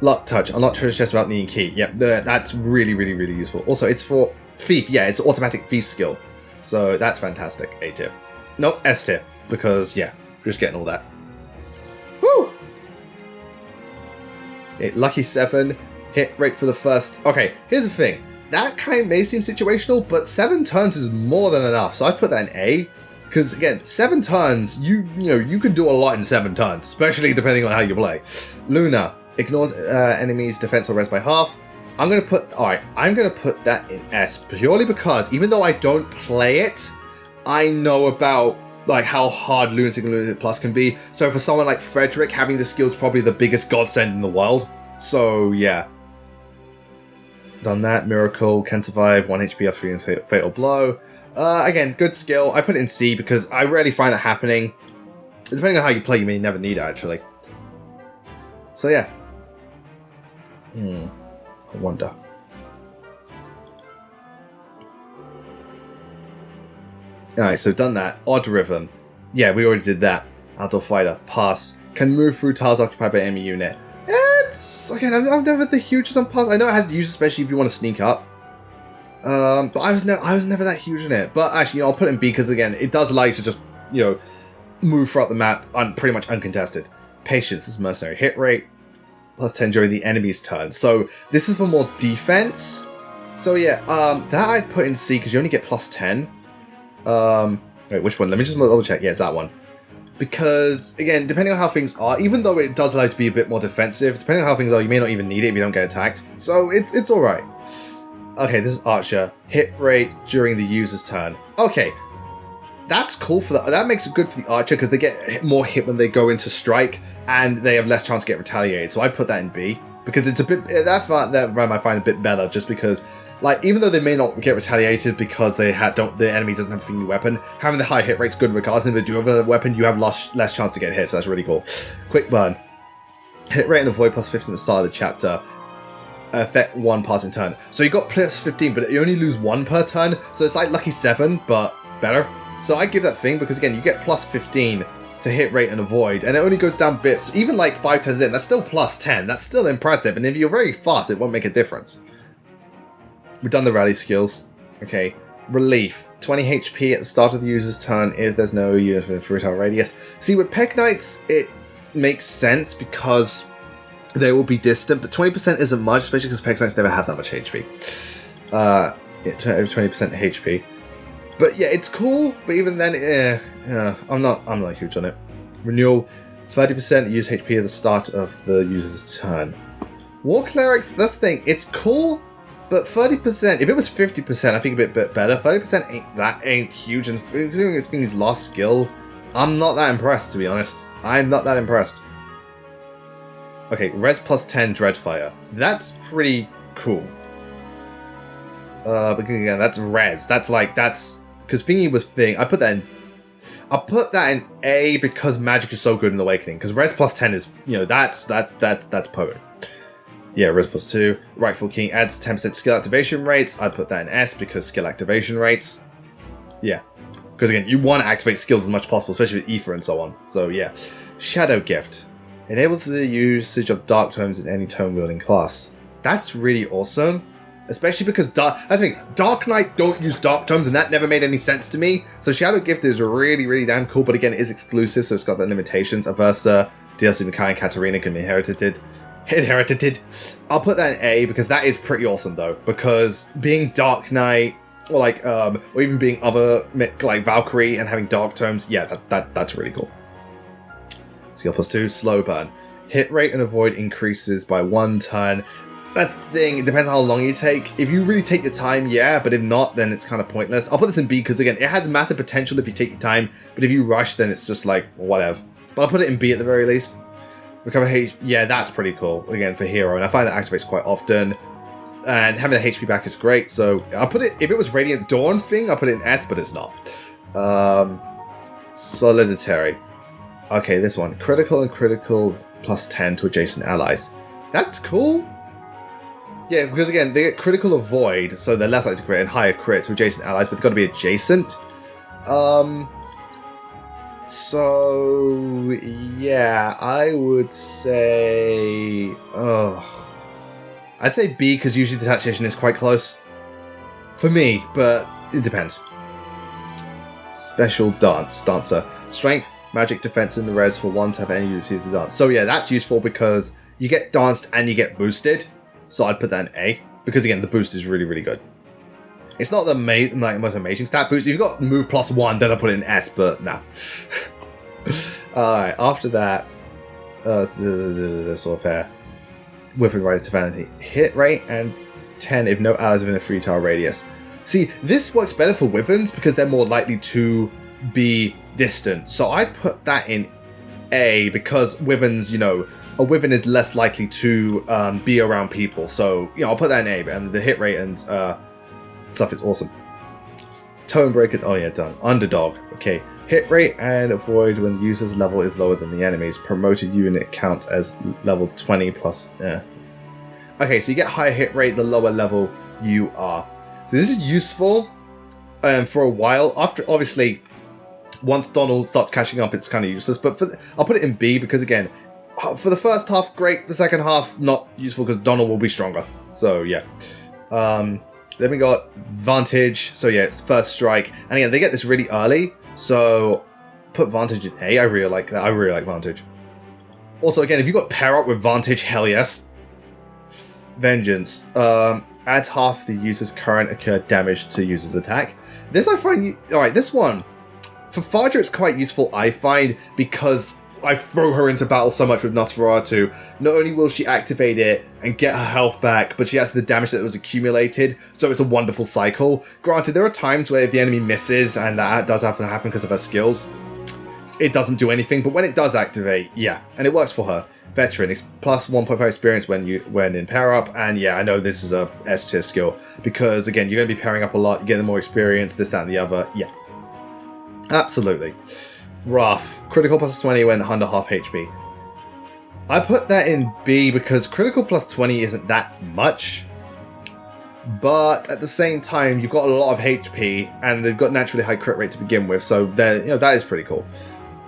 Luck Touch. Unlock treasure chest without needing key. Yep, that's really, really, really useful. Also, it's for Thief. Yeah, it's automatic Thief skill. So that's fantastic. A tier. No, S tier. Because, yeah, just getting all that. Woo! Okay, Lucky 7. Hit rate for the first... Okay, here's the thing. That kind of may seem situational, but 7 turns is more than enough. So I put that in A. Because, again, 7 turns, you can do a lot in 7 turns. Especially depending on how you play. Luna. Ignores enemies' defense or res by half. I'm going to put that in S. Purely because, even though I don't play it, I know about like how hard Lunatic and Lunatic Plus can be. So for someone like Frederick, having the skill is probably the biggest godsend in the world. So, yeah. Done that. Miracle can survive 1 HP after being fatal blow. Again, good skill. I put it in C because I rarely find that happening. Depending on how you play, you may never need it, actually. So, yeah. I wonder. Alright, so done that. Odd Rhythm. Yeah, we already did that. Outdoor Fighter. Pass. Can move through tiles occupied by enemy unit. It's... Again, I'm never the hugest on pass. I know it has use, especially if you want to sneak up. But I was never that huge in it. But actually, I'll put it in B because, again, it does allow you to just, move throughout the map pretty much uncontested. Patience. This is mercenary. Hit rate. +10 during the enemy's turn. So, this is for more defense. So, yeah, that I'd put in C because you only get +10. Wait, which one? Let me just double check. Yeah, it's that one. Because, again, depending on how things are, even though it does allow you to be a bit more defensive, depending on how things are, you may not even need it if you don't get attacked. So, it's alright. Okay, this is Archer. Hit rate during the user's turn. Okay. That's cool for that. That makes it good for the Archer because they get more hit when they go into strike and they have less chance to get retaliated. So I put that in B because it's a bit, that round I find a bit better just because, like, even though they may not get retaliated because the enemy doesn't have a thingy weapon, having the high hit rate's good regardless. And if they do have a weapon, you have less chance to get hit. So that's really cool. Quick burn. Hit rate and avoid +15 at the start of the chapter. Effect 1 passing turn. So you got +15, but you only lose 1 per turn. So it's like Lucky 7, but better. So I give that thing because, again, you get +15 to hit rate and avoid, and it only goes down bits. Even like 5 turns in, that's still +10. That's still impressive, and if you're very fast, it won't make a difference. We've done the rally skills. Okay. Relief. 20 HP at the start of the user's turn if there's no unit within 3 tower radius. See, with Peg Knights, it makes sense because they will be distant, but 20% isn't much, especially because Peg Knights never have that much HP. Yeah, 20% HP. But yeah, it's cool, but even then, I'm not huge on it. Renewal, 30% use HP at the start of the user's turn. War Clerics, that's the thing, it's cool, but 30%, if it was 50%, I think a bit better. 30% ain't huge, and considering it's his last skill, I'm not that impressed, to be honest. I'm not that impressed. Okay, res +10 Dreadfire. That's pretty cool. But again, that's res. That's because thingy was thing. I put that in A because magic is so good in Awakening. Because res +10 is, that's potent. Yeah, res +2. Rightful King adds 10% skill activation rates. I'd put that in S because skill activation rates. Yeah. Because again, you want to activate skills as much as possible, especially with Ether and so on. So yeah. Shadow Gift. Enables the usage of Dark Tomes in any tome wielding class. That's really awesome. Especially because Dark Knight don't use Dark Tomes, and that never made any sense to me. So Shadow Gift is really, really damn cool, but again, it is exclusive, so it's got the limitations. Aversa, DLC Mikai, and Katarina can be inherited. I'll put that in A because that is pretty awesome though. Because being Dark Knight, or even being other like Valkyrie and having Dark Tomes, yeah, that's really cool. Skill +2, slow burn. Hit rate and avoid increases by 1 turn. That's the thing, it depends on how long you take. If you really take your time, yeah, but if not, then it's kind of pointless. I'll put this in B because, again, it has massive potential if you take your time, but if you rush, then it's just like, whatever. But I'll put it in B at the very least. Recover HP, yeah, that's pretty cool, again, for Hero, and I find that activates quite often. And having the HP back is great, so I'll put it, if it was Radiant Dawn thing, I'll put it in S, but it's not. Soliditary. Okay, this one. Critical and critical +10 to adjacent allies. That's cool. Yeah, because again, they get critical avoid, so they're less likely to crit, and higher crit to adjacent allies, but they've got to be adjacent. So yeah, I would say, I'd say B, because usually the attachation is quite close for me, but it depends. Special dancer, strength, magic, defense, and the res for 1 to have any use of the dance. So yeah, that's useful because you get danced and you get boosted. So I'd put that in A, because again, the boost is really, really good. It's not the most amazing stat boost. If you've got move +1, then I put it in S, but nah. Alright, after that, sort of fair. With regard to vanity, hit rate and 10 if no allies within a 3-tile radius. See, this works better for wyverns because they're more likely to be distant. So I'd put that in A because wyverns, you know, a wyvern is less likely to be around people. So, you know, I'll put that in A, and the hit rate and stuff is awesome. Tone breaker, oh yeah, done. Underdog, okay. Hit rate and avoid when the user's level is lower than the enemy's. Promoted unit counts as level 20 plus, Okay, so you get higher hit rate the lower level you are. So this is useful for a while. After, obviously, once Donald starts catching up, it's kind of useless. But I'll put it in B because, again, for the first half, great. The second half, not useful because Donald will be stronger. So, yeah. Then we got Vantage. So, yeah, it's first strike. And again, they get this really early. So, put Vantage in A. I really like that. I really like Vantage. Also, again, if you've got pair up with Vantage, hell yes. Vengeance. Adds half the user's current occurred damage to user's attack. This I find... Alright, this one. For Fadra, it's quite useful, I find, because I throw her into battle so much with Nosferatu. Not only will she activate it and get her health back, but she has the damage that was accumulated, so it's a wonderful cycle. Granted, there are times where if the enemy misses, and that does have to happen because of her skills, it doesn't do anything, but when it does activate, yeah, and it works for her. Veteran, it's plus 1.5 experience when in pair up, and yeah, I know this is a S tier skill, because again, you're going to be pairing up a lot, you're getting more experience, this, that, and the other, yeah. Absolutely. Wrath, critical plus 20 when under half HP. I put that in B because critical plus 20 isn't that much, but at the same time, you've got a lot of HP, and they've got naturally high crit rate to begin with, so that is pretty cool.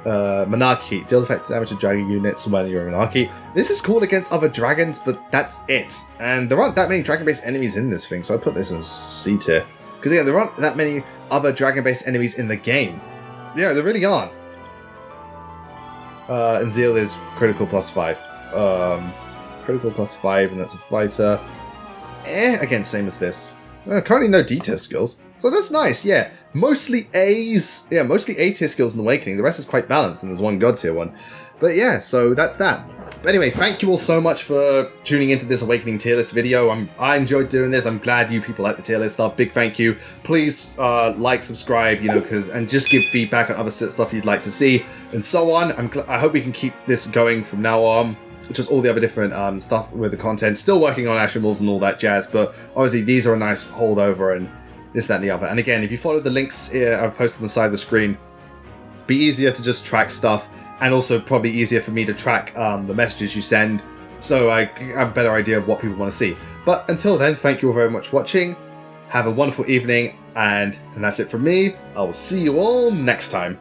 Monarchy, deals effective damage to dragon units when you're a monarchy. This is cool against other dragons, but that's it. And there aren't that many dragon-based enemies in this thing, so I put this in C tier. Because again, there aren't that many other dragon-based enemies in the game. Yeah, there really aren't. And Zeal is critical plus 5. Critical plus 5, and that's a fighter. Again, same as this. Currently no D tier skills. So that's nice, yeah. Mostly A's. Yeah, mostly A tier skills in Awakening. The rest is quite balanced, and there's one God tier one. But yeah, so that's that. But anyway, thank you all so much for tuning into this Awakening tier list video. I enjoyed doing this. I'm glad you people like the tier list stuff. Big thank you. Please like, subscribe, you know, and just give feedback on other stuff you'd like to see, and so on. I hope we can keep this going from now on. Just all the other different stuff with the content. Still working on Ashimals and all that jazz, but obviously these are a nice holdover and this, that, and the other. And again, if you follow the links here I've posted on the side of the screen, it'll be easier to just track stuff, and also probably easier for me to track the messages you send, so I have a better idea of what people want to see. But until then, thank you all very much for watching. Have a wonderful evening, and that's it from me. I will see you all next time.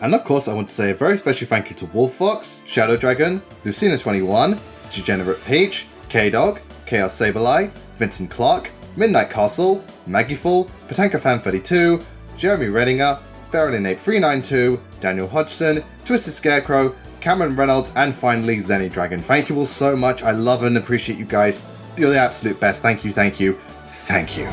And of course, I want to say a very special thank you to Wolffox, Shadow Dragon, Lucina21, Degenerate Peach, K-Dog, Chaos Sabereye, Vincent Clark, Midnight Castle, Maggieful, Patanka Fan 32, Jeremy Redinger, Varian8392, Daniel Hodgson, Twisted Scarecrow, Cameron Reynolds, and finally Zenny Dragon. Thank you all so much. I love and appreciate you guys. You're the absolute best. Thank you, thank you, thank you.